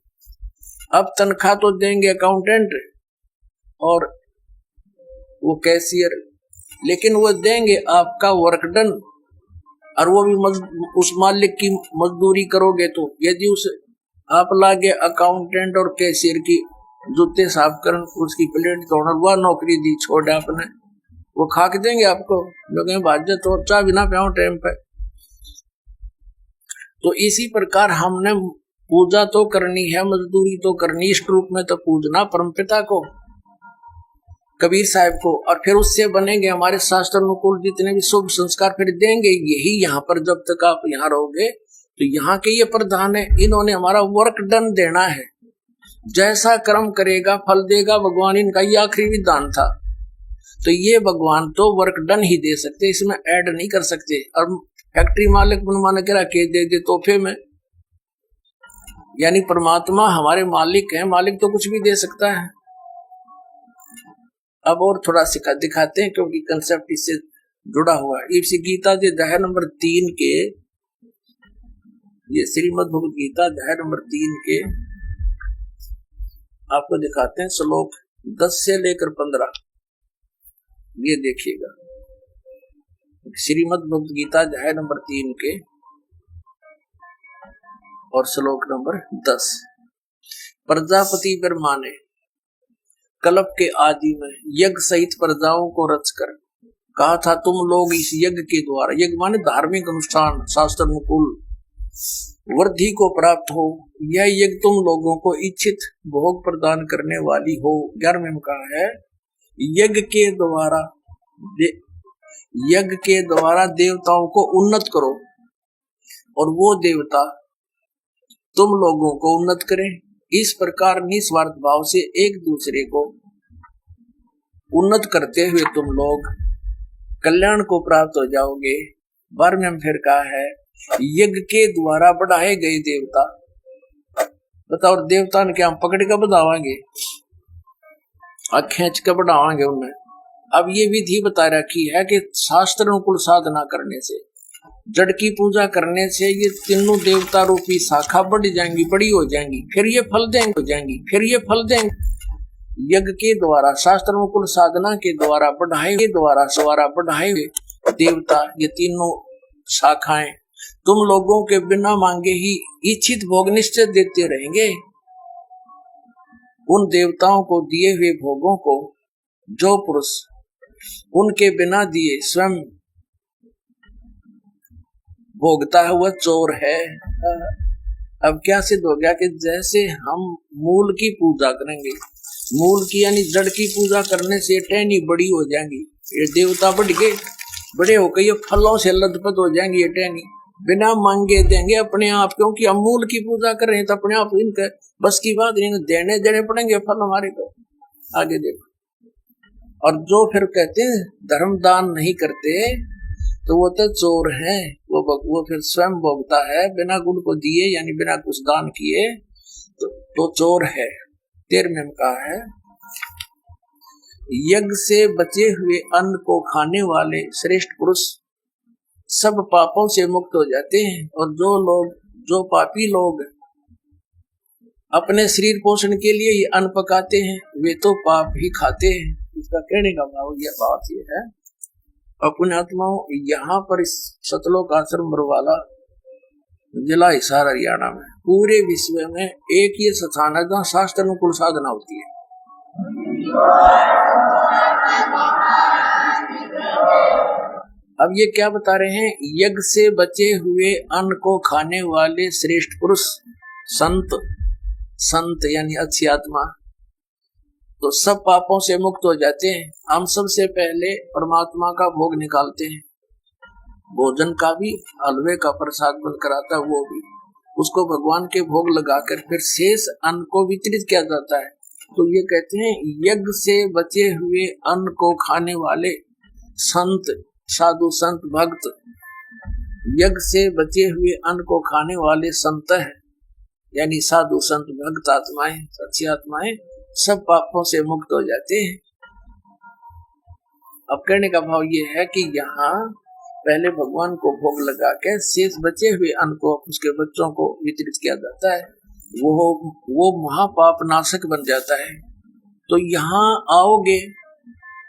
अब तनख्वाह तो देंगे अकाउंटेंट और वो कैशियर, लेकिन वो देंगे आपका वर्क डन, और वो भी उस मालिक की मजदूरी करोगे। तो यदि उस आप लागे अकाउंटेंट और कैशियर की जूते साफ कर, उसकी प्लेट धोना, वह नौकरी दी छोड़ आपने, वो खाक देंगे आपको, लोग भाज्य तो चाह बिना पियाओ टाइम पे। तो इसी प्रकार हमने पूजा तो करनी है, मजदूरी तो करनी, इष्ट रूप में तो पूजना परमपिता को, कबीर साहब को, और फिर उससे बनेंगे हमारे शास्त्र अनुकूल जितने भी शुभ संस्कार फिर देंगे। यही यहाँ पर जब तक आप यहाँ रहोगे तो यहाँ के ये प्रधान है, इन्होंने हमारा वर्क डन देना है। जैसा कर्म करेगा फल देगा भगवान, इनका ये आखिरी विधान था। तो ये भगवान तो वर्क डन ही दे सकते, इसमें ऐड नहीं कर सकते। और फैक्ट्री मालिक बनवाने के रखे दे तोहफे में, यानी परमात्मा हमारे मालिक हैं, मालिक तो कुछ भी दे सकता है। अब और थोड़ा सिखा दिखाते हैं क्योंकि कंसेप्ट इससे जुड़ा हुआ है। इस गीता के अध्याय नंबर 3 के, ये श्रीमद् भगवद गीता अध्याय नंबर 3 के आपको दिखाते हैं श्लोक 10 से लेकर 15। ये देखिएगा, श्रीमद् भगवद गीता अध्याय नंबर 3 के और श्लोक नंबर 10। प्रजापति ब्रह्मा ने कल्प के आदि में यज्ञ सहित प्रजाओं को रचकर कहा था, तुम लोग इस यज्ञ के द्वारा, यज्ञ माने धार्मिक अनुष्ठान, शास्त्र अनुकूल वृद्धि को प्राप्त हो। यह यज्ञ तुम लोगों को इच्छित भोग प्रदान करने वाली हो। 11वें में कहा है, यज्ञ के द्वारा देवताओं को उन्नत करो और वो देवता तुम लोगों को उन्नत करें। इस प्रकार निस्वार्थ भाव से एक दूसरे को उन्नत करते हुए तुम लोग कल्याण को प्राप्त हो जाओगे। 12वें में फिर कहा है, यज्ञ के द्वारा बढ़ाए गए देवता, बताओ देवता ने क्या हम पकड़ कर बढ़ावांगे, खींच कर बढ़ावांगे उन्हें। अब ये विधि बता रखी है कि शास्त्र अनुकूल साधना करने से, जड़ की पूजा करने से ये तीनों देवता रूपी शाखा बढ़ जाएंगी, बड़ी हो जाएंगी, फिर ये फल देंगे, हो जाएंगी, फिर ये फल देंगे। यज्ञ के द्वारा, शास्त्र अनुकूल साधना के द्वारा बढ़ाए हुए देवता, ये तीनों शाखाएं तुम लोगों के बिना मांगे ही इच्छित भोग निश्चित देते रहेंगे। उन देवताओं को दिए हुए भोगों को जो पुरुष उनके बिना दिए स्वयं भोगता है वह चोर है। अब क्या सिद्ध हो गया कि जैसे हम मूल की पूजा करेंगे, मूल की यानी जड़ की पूजा करने से टहनी बड़ी हो जाएंगी, ये देवता बढ़ गए, बड़े होकर ये फलों से लथपथ हो जाएंगे, ये टहनी बिना मांगे देंगे अपने आप, क्योंकि हम मूल की पूजा कर रहे हैं तो अपने आप इनके बस की बात नहीं, देने पड़ेंगे फल हमारे को। आगे देखो, और जो फिर कहते हैं धर्म दान नहीं करते तो वो तो चोर है, वो फिर स्वयं भोगता है बिना गुण को दिए, यानी बिना कुछ दान किए तो चोर है। 13वें में कहा है, यज्ञ से बचे हुए अन्न को खाने वाले श्रेष्ठ पुरुष सब पापों से मुक्त हो जाते हैं, और जो पापी लोग अपने शरीर पोषण के लिए ये अन्न पकाते हैं वे तो पाप ही खाते हैं। इसका कहने का भाव यह बात ये है, अपने आत्माओं यहाँ पर इस सतलोक आश्रम बरवाला जिला हिसार हरियाणा में पूरे विश्व में एक ही स्थान है जहाँ शास्त्र अनुकूल साधना होती है। अब ये क्या बता रहे हैं, यज्ञ से बचे हुए अन्न को खाने वाले श्रेष्ठ पुरुष संत यानी अच्छी आत्मा तो सब पापों से मुक्त हो जाते हैं। हम सबसे पहले परमात्मा का भोग निकालते हैं, भोजन का भी, हलवे का प्रसाद बन कराता है वो भी, उसको भगवान के भोग लगाकर फिर शेष अन्न को वितरित किया जाता है। तो ये कहते हैं यज्ञ से बचे हुए अन्न को खाने वाले संत, साधु संत भक्त, यज्ञ से बचे हुए अन्न को खाने वाले संत है, यानी साधु संत भक्त आत्माएं, अच्छी आत्माएं सब पापों से मुक्त हो जाते हैं। अब कहने का भाव ये है कि यहाँ पहले भगवान को भोग लगा के शेष बचे हुए अन्न को उसके बच्चों को वितरित किया जाता है, वो महापाप नाशक बन जाता है। तो यहाँ आओगे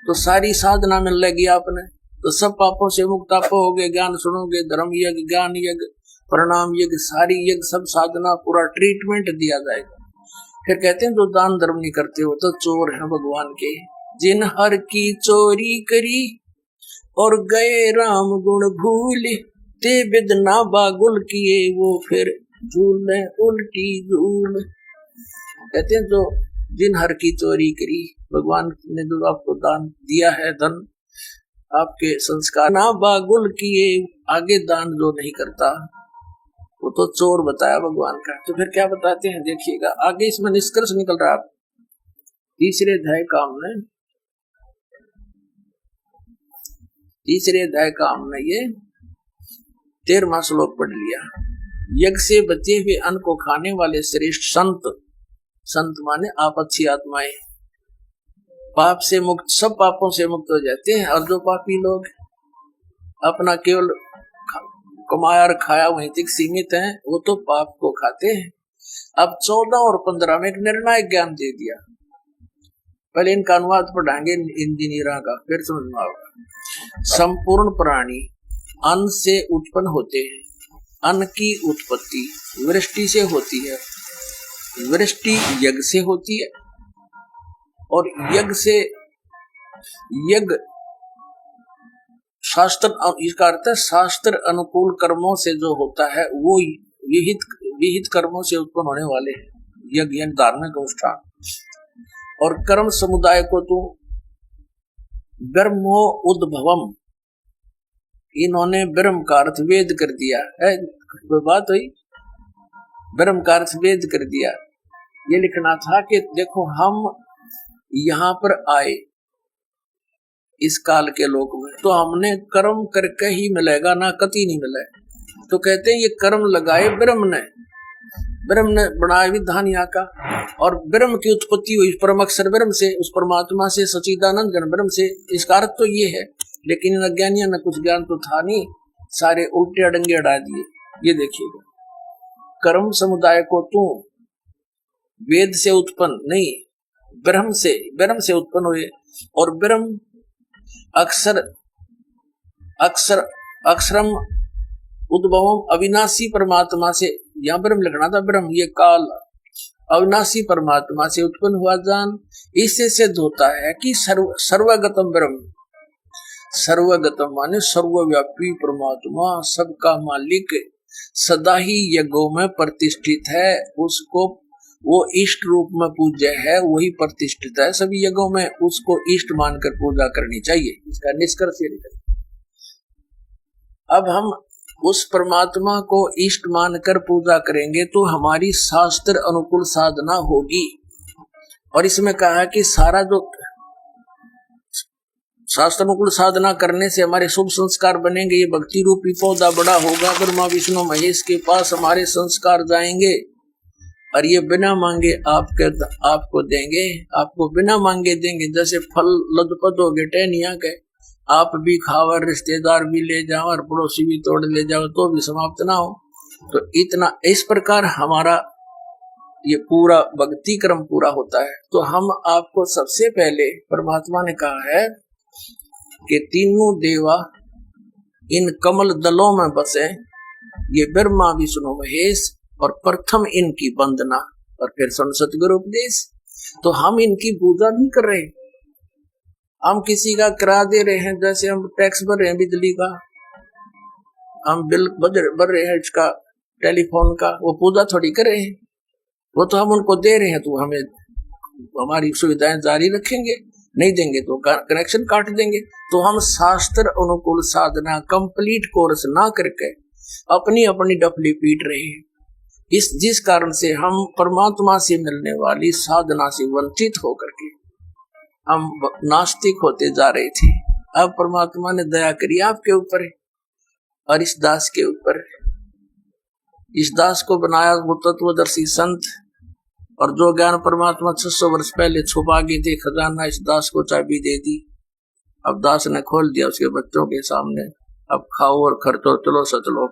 तो सारी साधना मिल लगी आपने, तो सब पापों से मुक्त आप होगे, ज्ञान सुनोगे, धर्म यज्ञ, ज्ञान यज्ञ, प्रणाम यज्ञ, सारी यज्ञ, सब साधना, पूरा ट्रीटमेंट दिया जाएगा। फिर कहते हैं जो दान धर्म नहीं करते हो तो चोर है भगवान के। जिन हर की चोरी करी और गए राम गुण भूल, ते बिदना बागुल किए वो फिर झूले उल्टी झूल। कहते हैं जो जिन हर की चोरी करी, भगवान ने जो आपको दान दिया है, धन आपके संस्कार ना बागुल किए, आगे दान जो नहीं करता वो तो चोर बताया भगवान का। तो फिर क्या बताते हैं देखिएगा आगे, इसमें निष्कर्ष निकल रहा है। तीसरे अध्याय का हमने ये 13वां श्लोक पढ़ लिया। यज्ञ से बचे हुए अन्न को खाने वाले श्रेष्ठ संत माने आप अच्छी आत्माएं, पाप से मुक्त, सब पापों से मुक्त हो जाते हैं। और जो पापी लोग अपना केवल कमाया और खाया वहीं तक सीमित हैं, वो तो पाप को खाते हैं। अब 14 और 15 में एक निर्णायक ज्ञान दे दिया। पहले इनका अनुवाद पढ़ाएंगे इंजीनियरों का, फिर समझ में आएगा। संपूर्ण प्राणी अन्न से उत्पन्न होते हैं। अन्न की उत्पत्ति वृष्टि से होती है, वृष्टि यज्ञ से होती है, और यज्ञ शास्त्र, इसका अर्थ है शास्त्र अनुकूल कर्मों से जो होता है वो विहित कर्मों से उत्पन्न होने वाले हैं। यज्ञ धार्मिक अनुष्ठान। और कर्म समुदाय को तो ब्रह्मो उद्भवम, इन्होंने ब्रह्म का अर्थ वेद कर दिया है। कोई बात हुई, ब्रह्म का अर्थ वेद कर दिया। ये लिखना था कि देखो हम यहाँ पर आए इस काल के लोक में, तो हमने कर्म करके ही मिलेगा, ना कति नहीं मिले। तो कहते हैं ये कर्म लगाए ब्रह्म ने बनाया विधान यहाँ का, और ब्रह्म की उत्पत्ति हुई परम अक्षर ब्रह्म से, उस परमात्मा से, सच्चिदानंद घन ब्रह्म से। इसका अर्थ तो ये है, लेकिन इन अज्ञानियों में कुछ ज्ञान तो था नहीं, सारे उल्टे अडंगे अड़ा दिए। ये देखिएगा, कर्म समुदाय को तू वेद से उत्पन्न नहीं, ब्रह्म से उत्पन्न हुए। और ब्रह्म अक्षरम उद्भवम अविनाशी परमात्मा से, यहाँ ब्रह्म लिखना था, ब्रह्म ये काल अविनाशी परमात्मा से उत्पन्न हुआ जान। इससे सिद्ध होता है कि सर्वगतम ब्रह्म, सर्वगतम माने सर्वव्यापी परमात्मा, सबका मालिक, सदा ही यज्ञों में प्रतिष्ठित है। उसको वो इष्ट रूप में पूज्य है, वही प्रतिष्ठित है सभी यज्ञों में, उसको इष्ट मानकर पूजा करनी चाहिए। इसका निष्कर्ष ये निकलता। अब हम उस परमात्मा को इष्ट मानकर पूजा करेंगे तो हमारी शास्त्र अनुकूल साधना होगी। और इसमें कहा कि सारा जो शास्त्र अनुकूल साधना करने से हमारे शुभ संस्कार बनेंगे। ये भक्ति रूपी पौधा बड़ा होगा, ब्रह्मा विष्णु महेश के पास हमारे संस्कार जाएंगे, और ये बिना मांगे आपको देंगे, आपको बिना मांगे देंगे। जैसे फल लदपद हो गए टहनिया के, आप भी खाओ और रिश्तेदार भी ले जाओ और पड़ोसी भी तोड़ ले जाओ तो भी समाप्त ना हो। तो इतना इस प्रकार हमारा ये पूरा भक्ति क्रम पूरा होता है। तो हम आपको सबसे पहले परमात्मा ने कहा है कि तीनों देवा इन कमल दलों में बसे, ये ब्रह्मा विष्णु महेश, और प्रथम इनकी वंदना और फिर सतगुरु उपदेश। तो हम इनकी पूजा नहीं कर रहे, हम किसी का करा दे रहे हैं। जैसे हम टैक्स भर रहे हैं बिजली का, हम बिल भर रहे हैं इसका टेलीफोन का, वो पूजा थोड़ी कर रहे हैं, वो तो हम उनको दे रहे हैं। तो हमें हमारी सुविधाएं जारी रखेंगे, नहीं देंगे तो कनेक्शन काट देंगे। तो हम शास्त्र अनुकूल साधना कंप्लीट कोर्स ना करके अपनी अपनी डफली पीट रहे हैं। जिस कारण से हम परमात्मा से मिलने वाली साधना से वंचित होकर के हम नास्तिक होते जा रहे थे। अब परमात्मा ने दया करी आपके ऊपर और इस दास के ऊपर। इस दास को बनाया वो तत्वदर्शी संत, और जो ज्ञान परमात्मा 600 वर्ष पहले छुपा गए थे खजाना, इस दास को चाबी दे दी। अब दास ने खोल दिया उसके बच्चों के सामने। अब खाओ और खर्चो, चलो सतलोक।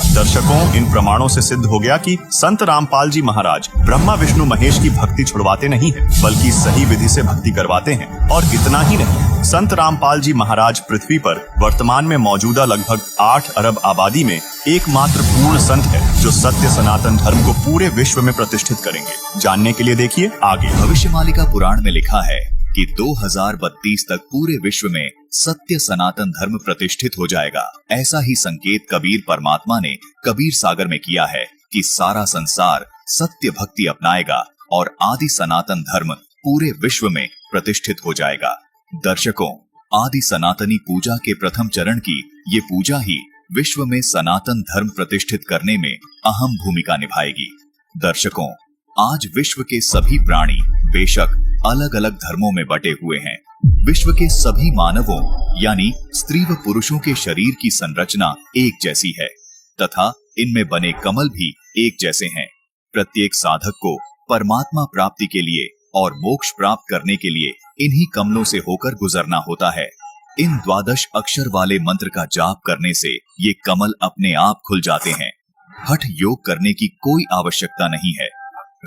दर्शकों, इन प्रमाणों से सिद्ध हो गया कि संत रामपाल जी महाराज ब्रह्मा विष्णु महेश की भक्ति छुड़वाते नहीं हैं, बल्कि सही विधि से भक्ति करवाते हैं। और इतना ही नहीं, संत रामपाल जी महाराज पृथ्वी पर वर्तमान में मौजूदा लगभग 8 अरब आबादी में एकमात्र पूर्ण संत है जो सत्य सनातन धर्म को पूरे विश्व में प्रतिष्ठित करेंगे। जानने के लिए देखिए आगे। भविष्यमालिका पुराण में लिखा है कि 2032 तक पूरे विश्व में सत्य सनातन धर्म प्रतिष्ठित हो जाएगा। ऐसा ही संकेत कबीर परमात्मा ने कबीर सागर में किया है कि सारा संसार सत्य भक्ति अपनाएगा और आदि सनातन धर्म पूरे विश्व में प्रतिष्ठित हो जाएगा। दर्शकों, आदि सनातनी पूजा के प्रथम चरण की ये पूजा ही विश्व में सनातन धर्म प्रतिष्ठित करने में अहम भूमिका निभाएगी। दर्शकों, आज विश्व के सभी प्राणी बेशक अलग अलग धर्मों में बटे हुए हैं। विश्व के सभी मानवों यानी स्त्री व पुरुषों के शरीर की संरचना एक जैसी है तथा इनमें बने कमल भी एक जैसे हैं। प्रत्येक साधक को परमात्मा प्राप्ति के लिए और मोक्ष प्राप्त करने के लिए इन्हीं कमलों से होकर गुजरना होता है। इन 12 अक्षर वाले मंत्र का जाप करने से ये कमल अपने आप खुल जाते हैं। हठ योग करने की कोई आवश्यकता नहीं है।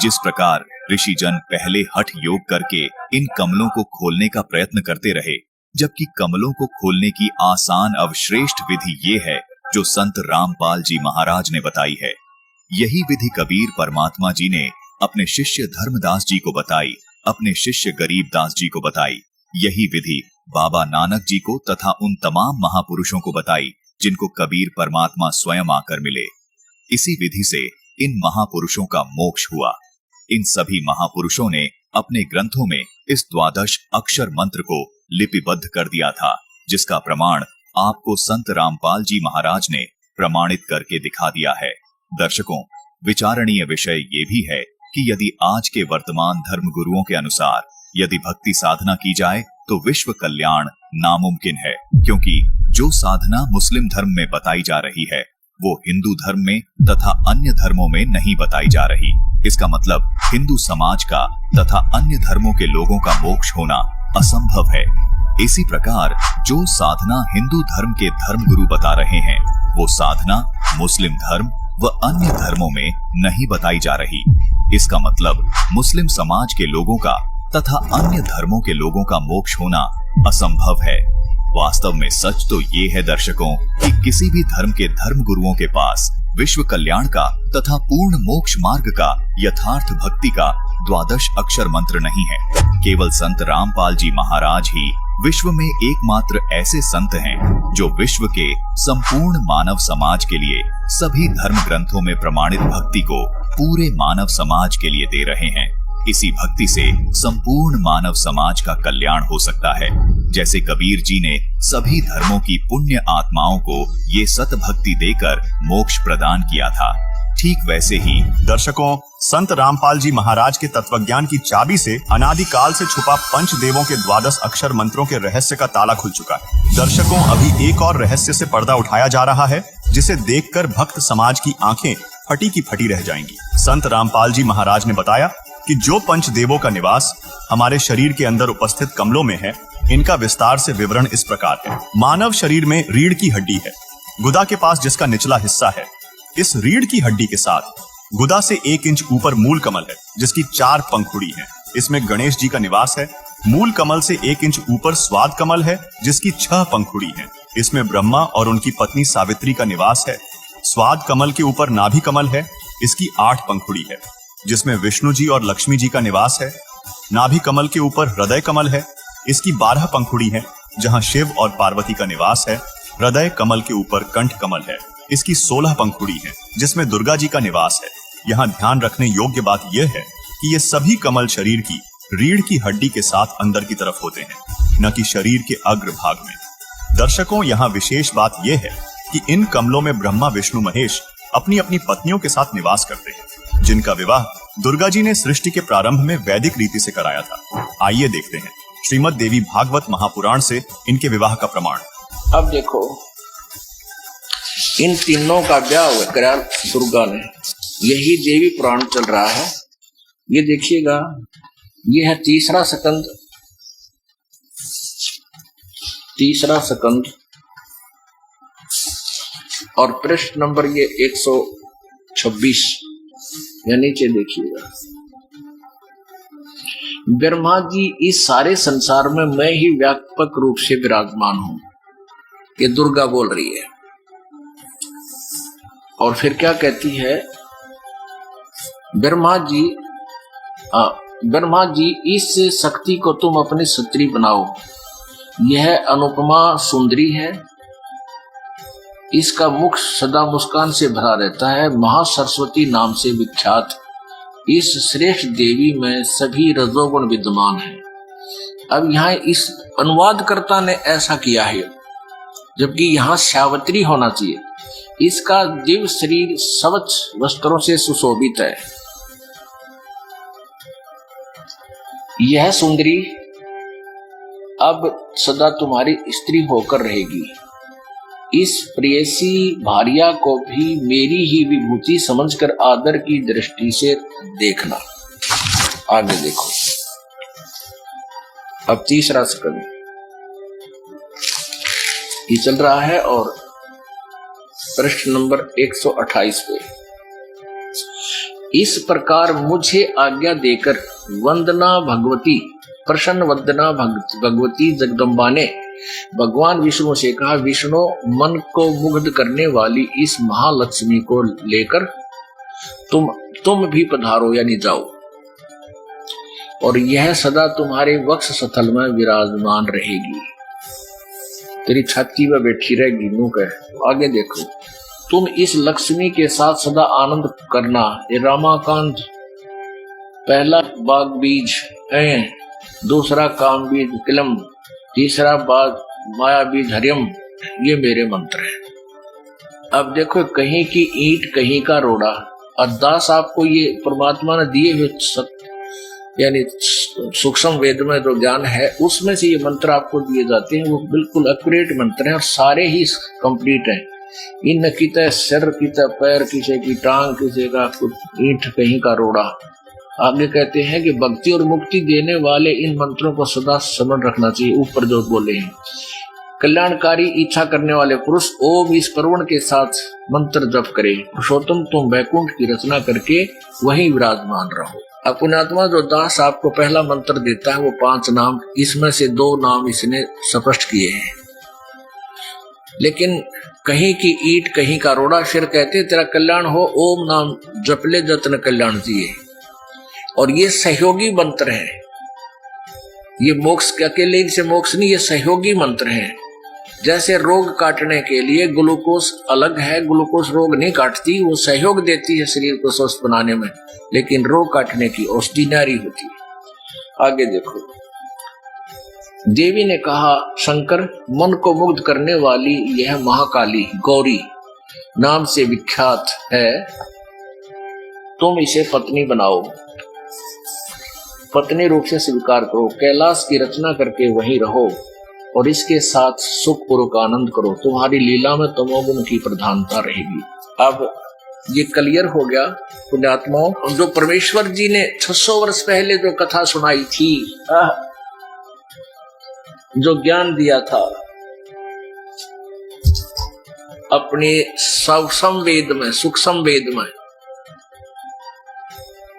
जिस प्रकार ऋषि जन पहले हठ योग करके इन कमलों को खोलने का प्रयत्न करते रहे, जबकि कमलों को खोलने की आसान अवश्रेष्ठ विधि ये है जो संत रामपाल जी महाराज ने बताई है। यही विधि कबीर परमात्मा जी ने अपने शिष्य धर्मदास जी को बताई, अपने शिष्य गरीबदास जी को बताई। यही विधि बाबा नानक जी को तथा उन तमाम महापुरुषों को बताई जिनको कबीर परमात्मा स्वयं आकर मिले। इसी विधि से इन महापुरुषों का मोक्ष हुआ। इन सभी महापुरुषों ने अपने ग्रंथों में इस 12 अक्षर मंत्र को लिपिबद्ध कर दिया था, जिसका प्रमाण आपको संत रामपाल जी महाराज ने प्रमाणित करके दिखा दिया है। दर्शकों, विचारणीय विषय ये भी है कि यदि आज के वर्तमान धर्म गुरुओं के अनुसार यदि भक्ति साधना की जाए तो विश्व कल्याण नामुमकिन है, क्योंकि जो साधना मुस्लिम धर्म में बताई जा रही है वो हिंदू धर्म में तथा अन्य धर्मों में नहीं बताई जा रही। इसका मतलब हिंदू समाज का तथा अन्य धर्मों के लोगों का मोक्ष होना असंभव है। इसी प्रकार जो साधना हिंदू धर्म के धर्म गुरु बता रहे हैं वो साधना मुस्लिम धर्म व अन्य धर्मों में नहीं बताई जा रही। इसका मतलब मुस्लिम समाज के लोगों का तथा अन्य धर्मों के लोगों का मोक्ष होना असंभव है। वास्तव में सच तो ये है दर्शकों कि किसी भी धर्म के धर्म गुरुओं के पास विश्व कल्याण का तथा पूर्ण मोक्ष मार्ग का यथार्थ भक्ति का 12 अक्षर मंत्र नहीं है। केवल संत रामपाल जी महाराज ही विश्व में एकमात्र ऐसे संत हैं जो विश्व के संपूर्ण मानव समाज के लिए सभी धर्म ग्रंथों में प्रमाणित भक्ति को पूरे मानव समाज के लिए दे रहे हैं। इसी भक्ति से संपूर्ण मानव समाज का कल्याण हो सकता है। जैसे कबीर जी ने सभी धर्मों की पुण्य आत्माओं को ये सत भक्ति देकर मोक्ष प्रदान किया था, ठीक वैसे ही दर्शकों, संत रामपाल जी महाराज के तत्वज्ञान की चाबी से अनादिकाल से छुपा पंच देवों के 12 अक्षर मंत्रों के रहस्य का ताला खुल चुका है। दर्शकों, अभी एक और रहस्य से पर्दा उठाया जा रहा है जिसे देखकर भक्त समाज की आंखें फटी की फटी रह जाएंगी। संत रामपाल जी महाराज ने बताया कि जो पंच देवों का निवास हमारे शरीर के अंदर उपस्थित कमलों में है, इनका विस्तार से विवरण इस प्रकार है। मानव शरीर में रीढ़ की हड्डी है, गुदा के पास जिसका निचला हिस्सा है। इस रीढ़ की हड्डी के साथ गुदा से 1 इंच ऊपर मूल कमल है जिसकी 4 पंखुड़ी है। इसमें गणेश जी का निवास है। मूल कमल से 1 इंच ऊपर स्वाद कमल है जिसकी 6 पंखुड़ी है। इसमें ब्रह्मा और उनकी पत्नी सावित्री का निवास है। स्वाद कमल के ऊपर नाभि कमल है, इसकी 8 पंखुड़ी है जिसमें विष्णु जी और लक्ष्मी जी का निवास है। नाभि कमल के ऊपर हृदय कमल है, इसकी 12 पंखुड़ी है जहां शिव और पार्वती का निवास है। हृदय कमल के ऊपर कंठ कमल है, इसकी 16 पंखुड़ी है जिसमें दुर्गा जी का निवास है। यहाँ ध्यान रखने योग्य बात यह है कि ये सभी कमल शरीर की रीढ़ की हड्डी के साथ अंदर की तरफ होते हैं, न कि शरीर के अग्र भाग में। दर्शकों, यहाँ विशेष बात यह है कि इन कमलों में ब्रह्मा विष्णु महेश अपनी अपनी पत्नियों के साथ निवास करते हैं, जिनका विवाह दुर्गा जी ने सृष्टि के प्रारंभ में वैदिक रीति से कराया था। आइए देखते हैं श्रीमद् देवी भागवत महापुराण से इनके विवाह का प्रमाण। अब देखो, इन तीनों का ब्याह करा दुर्गा ने, यही देवी पुराण चल रहा है। ये देखिएगा, ये है तीसरा स्कंद और पृष्ठ नंबर ये 126। या नीचे देखिएगा, ब्रह्मा जी इस सारे संसार में मैं ही व्यापक रूप से विराजमान हूं, ये दुर्गा बोल रही है। और फिर क्या कहती है, ब्रह्मा जी इस शक्ति को तुम अपनी स्त्री बनाओ, यह अनुपमा सुंदरी है, इसका मुख सदा मुस्कान से भरा रहता है, महासरस्वती नाम से विख्यात इस श्रेष्ठ देवी में सभी रजोगुण विद्यमान है। अब यहाँ इस अनुवादकर्ता ने ऐसा किया है, जबकि यहाँ सावित्री होना चाहिए। इसका दिव्य शरीर स्वच्छ वस्त्रों से सुशोभित है। यह सुंदरी अब सदा तुम्हारी स्त्री होकर रहेगी। इस प्रेयसी भार्या को भी मेरी ही विभूति समझकर आदर की दृष्टि से देखना। आगे देखो, अब तीसरा स्कंद ये चल रहा है और पृष्ठ नंबर 128 पे। इस प्रकार मुझे आज्ञा देकर वंदना भगवती, प्रसन्न वंदना भगवती जगदम्बा ने भगवान विष्णु से कहा, विष्णु मन को मुग्ध करने वाली इस महालक्ष्मी को लेकर तुम भी पधारो, यानी जाओ, और यह सदा तुम्हारे वक्ष स्थल में विराजमान रहेगी, तेरी छाती में बैठी रहेगी। नू कह आगे देखो, तुम इस लक्ष्मी के साथ सदा आनंद करना। ये रामाकांत, पहला बाग बीज है, दूसरा काम बीज किलम, तीसरा बाग माया बीज हरियम, ये मेरे मंत्र हैं। अब देखो, कहीं की ईंट कहीं का रोड़ा, अरदास आपको ये परमात्मा ने दिए हुए यानी सूक्ष्म वेद में जो ज्ञान है उसमें से ये मंत्र आपको दिए जाते हैं, वो बिल्कुल एक्यूरेट मंत्र हैं और सारे ही कंप्लीट हैं। इन किते सिर, किते पैर, किसी की टांग, किसी का कुछ ईंट कहीं का रोड़ा। आगे कहते हैं कि भक्ति और मुक्ति देने वाले इन मंत्रों को सदा स्मरण रखना चाहिए। ऊपर जो बोले हैं, कल्याणकारी इच्छा करने वाले पुरुष ओम इस प्रवण के साथ मंत्र जप करे। पुरुषोत्तम तुम वैकुंठ की रचना करके वहीं विराजमान रहो। पुण्यात्मा जो दास आपको पहला मंत्र देता है वो 5 नाम, इसमें से 2 नाम इसने स्पष्ट किए हैं, लेकिन कहीं की ईट कहीं का रोड़ा, फिर कहते तेरा कल्याण हो, ओम नाम जपले जतन कल्याण दिए। और ये सहयोगी मंत्र है, ये मोक्ष के अकेले से मोक्ष नहीं, ये सहयोगी मंत्र है। जैसे रोग काटने के लिए ग्लूकोज अलग है, ग्लूकोज रोग नहीं काटती, वो सहयोग देती है शरीर को स्वस्थ बनाने में, लेकिन रोग काटने की औषधि नारी होती है। आगे देखो, देवी ने कहा, शंकर मन को मुग्ध करने वाली यह महाकाली गौरी नाम से विख्यात है, तुम इसे पत्नी बनाओ, पत्नी रूप से स्वीकार करो, कैलाश की रचना करके वहीं रहो और इसके साथ सुख पूर्वक आनंद करो, तुम्हारी लीला में तमोगुण की प्रधानता रहेगी। अब ये क्लियर हो गया पुण्यात्माओं, जो परमेश्वर जी ने 600 वर्ष पहले जो कथा सुनाई थी, जो ज्ञान दिया था अपने संवेद में, सूक्ष्म वेद में,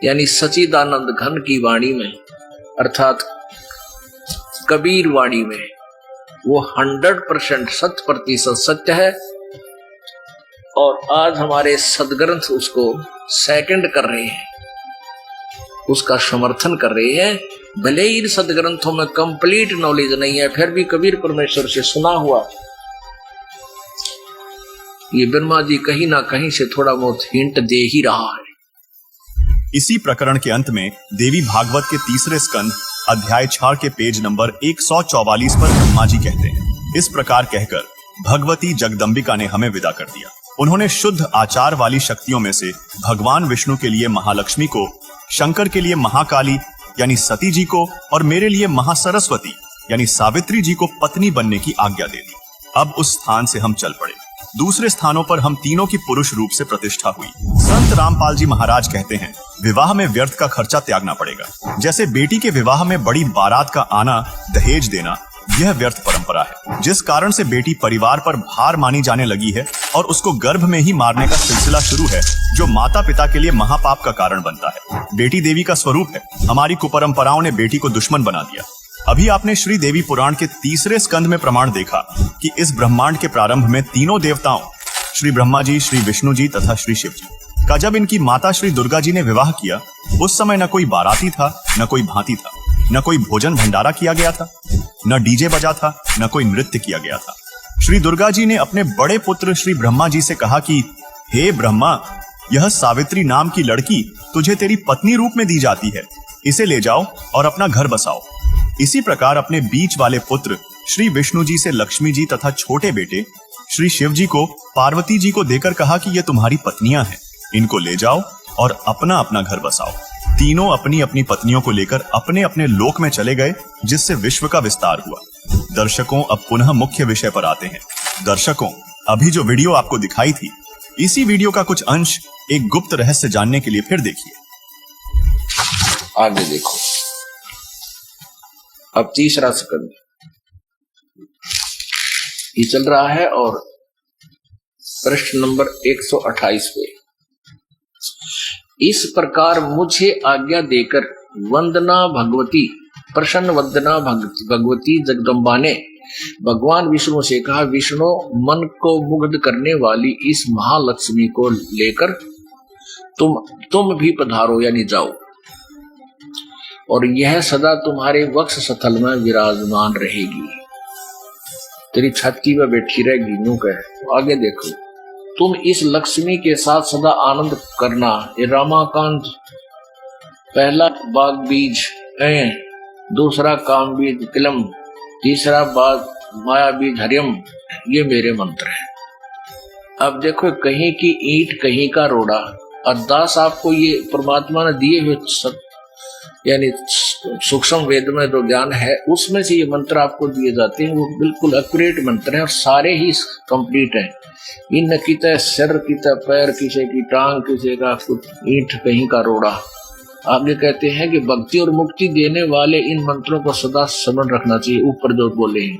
यानी सचिदानंद घन की वाणी में, अर्थात कबीर वाणी में, वो 100% 100% सत्य है। और आज हमारे सदग्रंथ उसको सेकंड कर रहे हैं, उसका समर्थन कर रहे हैं। भले ही इन सदग्रंथों में कंप्लीट नॉलेज नहीं है, फिर भी कबीर परमेश्वर से सुना हुआ ये ब्रह्मा जी कहीं ना कहीं से थोड़ा बहुत हिंट दे ही रहा है। इसी प्रकरण के अंत में देवी भागवत के 3रे स्कंद अध्याय 6 के पेज नंबर 144 पर ब्रह्मा जी कहते हैं, इस प्रकार कहकर भगवती जगदम्बिका ने हमें विदा कर दिया। उन्होंने शुद्ध आचार वाली शक्तियों में से भगवान विष्णु के लिए महालक्ष्मी को, शंकर के लिए महाकाली यानी सती जी को और मेरे लिए महासरस्वती यानी सावित्री जी को पत्नी बनने की आज्ञा दे दी। अब उस स्थान से हम चल पड़े। दूसरे स्थानों पर हम तीनों की पुरुष रूप से प्रतिष्ठा हुई। संत रामपाल जी महाराज कहते हैं, विवाह में व्यर्थ का खर्चा त्यागना पड़ेगा। जैसे बेटी के विवाह में बड़ी बारात का आना, दहेज देना, यह व्यर्थ परंपरा है, जिस कारण से बेटी परिवार पर भार मानी जाने लगी है और उसको गर्भ में ही मारने का सिलसिला शुरू है, जो माता पिता के लिए महापाप का कारण बनता है। बेटी देवी का स्वरूप है। हमारी कुपरंपराओं ने बेटी को दुश्मन बना दिया। अभी आपने श्री देवी पुराण के 3रे स्कंद में प्रमाण देखा कि इस ब्रह्मांड के प्रारंभ में तीनों देवताओं, श्री ब्रह्मा जी, श्री विष्णु जी तथा श्री शिव जी का जब इनकी माता श्री दुर्गा जी ने विवाह किया, उस समय न कोई बाराती था, न कोई भांति था, न कोई भोजन भंडारा किया गया था, न डीजे बजा था, न कोई नृत्य किया गया था। श्री दुर्गा जी ने अपने बड़े पुत्र श्री ब्रह्मा जी से कहा कि हे ब्रह्मा, यह सावित्री नाम की लड़की तुझे तेरी पत्नी रूप में दी जाती है, इसे ले जाओ और अपना घर बसाओ। इसी प्रकार अपने बीच वाले पुत्र श्री विष्णु जी से लक्ष्मी जी तथा छोटे बेटे श्री शिव जी को पार्वती जी को देकर कहा कि ये तुम्हारी पत्नियां हैं, इनको ले जाओ और अपना अपना घर बसाओ। तीनों अपनी अपनी पत्नियों को लेकर अपने अपने लोक में चले गए, जिससे विश्व का विस्तार हुआ। दर्शकों, अब पुनः मुख्य विषय पर आते हैं। दर्शकों, अभी जो वीडियो आपको दिखाई थी, इसी वीडियो का कुछ अंश एक गुप्त रहस्य जानने के लिए फिर देखिए। आगे देखो, अब तीसरा स्कंद ये चल रहा है और प्रश्न नंबर 128 पे, इस प्रकार मुझे आज्ञा देकर वंदना भगवती प्रसन्न वंदना भगवती जगदम्बा ने भगवान विष्णु से कहा, विष्णु मन को मुग्ध करने वाली इस महालक्ष्मी को लेकर तुम भी पधारो, यानी जाओ, और यह सदा तुम्हारे वक्ष स्थल में विराजमान रहेगी, तेरी छाती में बैठी रहेगी। यूं कहे। आगे देखो, तुम इस लक्ष्मी के साथ सदा आनंद करना। ये रामाकांत, पहला बाग बीज ऐ, दूसरा काम बीज किलम, तीसरा बाग माया बीज हरियम, ये मेरे मंत्र हैं। अब देखो, कहीं की ईंट कहीं का रोड़ा, और दास आपको ये परमात्मा ने दिए हुए यानी सूक्ष्म वेद में जो ज्ञान है उसमें से ये मंत्र आपको दिए जाते हैं, वो बिल्कुल एक्यूरेट मंत्र हैं और सारे ही कंप्लीट हैं। इन किता सिर, किता पैर, किसी की टांग, किसी का ईंट कहीं का रोड़ा। आगे कहते हैं कि भक्ति और मुक्ति देने वाले इन मंत्रों को सदा स्मरण रखना चाहिए। ऊपर जो बोले हैं,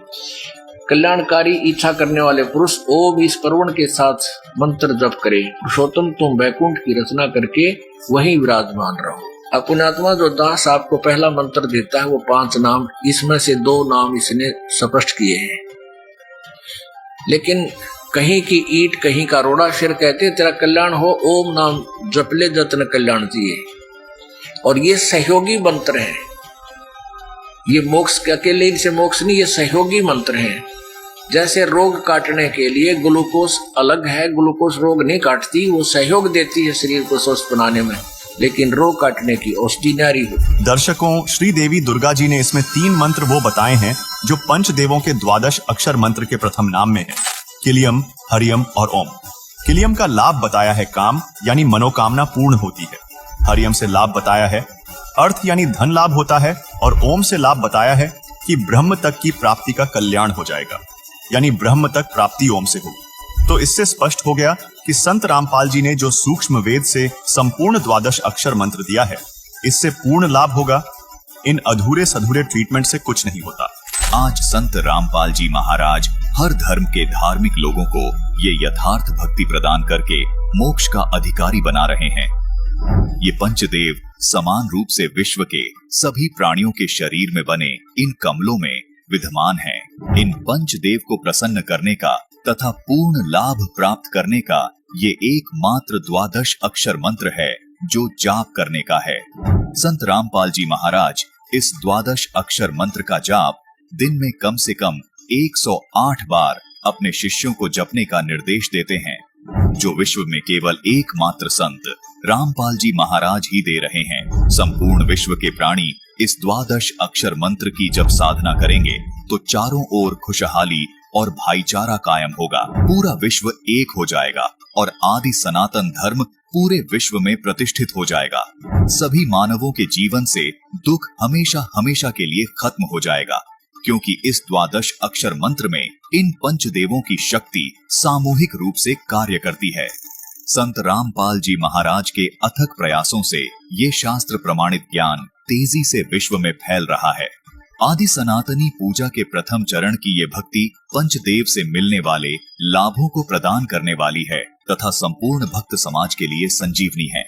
कल्याणकारी इच्छा करने वाले पुरुष ओम इस प्रवण के साथ मंत्र जप करे। पुरुषोत्तम, तुम वैकुंठ की रचना करके वहीं विराजमान रहो। पुण्यात्मा, जो दास आपको पहला मंत्र देता है वो 5 नाम, इसमें से 2 नाम इसने स्पष्ट किए हैं। लेकिन कहीं की ईंट कहीं का रोड़ा, फिर कहते तेरा कल्याण हो, ओम नाम जपले जतन कल्याण दिए। और ये सहयोगी मंत्र है, ये मोक्ष के अकेले इनसे मोक्ष नहीं, ये सहयोगी मंत्र है। जैसे रोग काटने के लिए ग्लूकोज अलग है, ग्लूकोज रोग नहीं काटती, वो सहयोग देती है शरीर को स्वस्थ बनाने में, लेकिन रोग काटने की औषधि नारी हो। दर्शकों, श्री देवी दुर्गा जी ने इसमें 3 मंत्र वो बताए हैं जो पंचदेवों के 12 अक्षर मंत्र के प्रथम नाम में है, किलियम, हरियम और ओम। किलियम का लाभ बताया है काम, यानी मनोकामना पूर्ण होती है। हरियम से लाभ बताया है अर्थ यानी धन लाभ होता है, और ओम से लाभ बताया है कि ब्रह्म तक की प्राप्ति का कल्याण हो जाएगा, यानी ब्रह्म तक प्राप्ति ओम से होगी। तो इससे स्पष्ट हो गया कि संत रामपाल जी ने जो सूक्ष्म वेद से संपूर्ण 12 अक्षर मंत्र दिया है, इससे पूर्ण लाभ होगा। इन अधूरे सधूरे ट्रीटमेंट से कुछ नहीं होता। आज संत रामपाल जी महाराज हर धर्म के धार्मिक लोगों को ये यथार्थ भक्ति प्रदान करके मोक्ष का अधिकारी बना रहे हैं। ये पंचदेव समान रूप से विश्व के सभी प्राणियों के शरीर में बने इन कमलों में विद्यमान हैं। इन पंचदेव को प्रसन्न करने का तथा पूर्ण लाभ प्राप्त करने का ये एकमात्र 12 अक्षर मंत्र है जो जाप करने का है। संत रामपाल जी महाराज इस 12 अक्षर मंत्र का जाप दिन में कम से कम 108 बार अपने शिष्यों को जपने का निर्देश देते हैं, जो विश्व में केवल एकमात्र संत रामपाल जी महाराज ही दे रहे हैं। संपूर्ण विश्व के प्राणी इस 12 अक्षर मंत्र की जब साधना करेंगे तो चारों ओर खुशहाली और भाईचारा कायम होगा। पूरा विश्व एक हो जाएगा और आदि सनातन धर्म पूरे विश्व में प्रतिष्ठित हो जाएगा। सभी मानवों के जीवन से दुख हमेशा हमेशा के लिए खत्म हो जाएगा, क्योंकि इस 12 अक्षर मंत्र में इन पंचदेवों की शक्ति सामूहिक रूप से कार्य करती है। संत रामपाल जी महाराज के अथक प्रयासों से ये शास्त्र प्रमाणित ज्ञान तेजी से विश्व में फैल रहा है। आदि सनातनी पूजा के प्रथम चरण की ये भक्ति पंचदेव से मिलने वाले लाभों को प्रदान करने वाली है तथा संपूर्ण भक्त समाज के लिए संजीवनी है।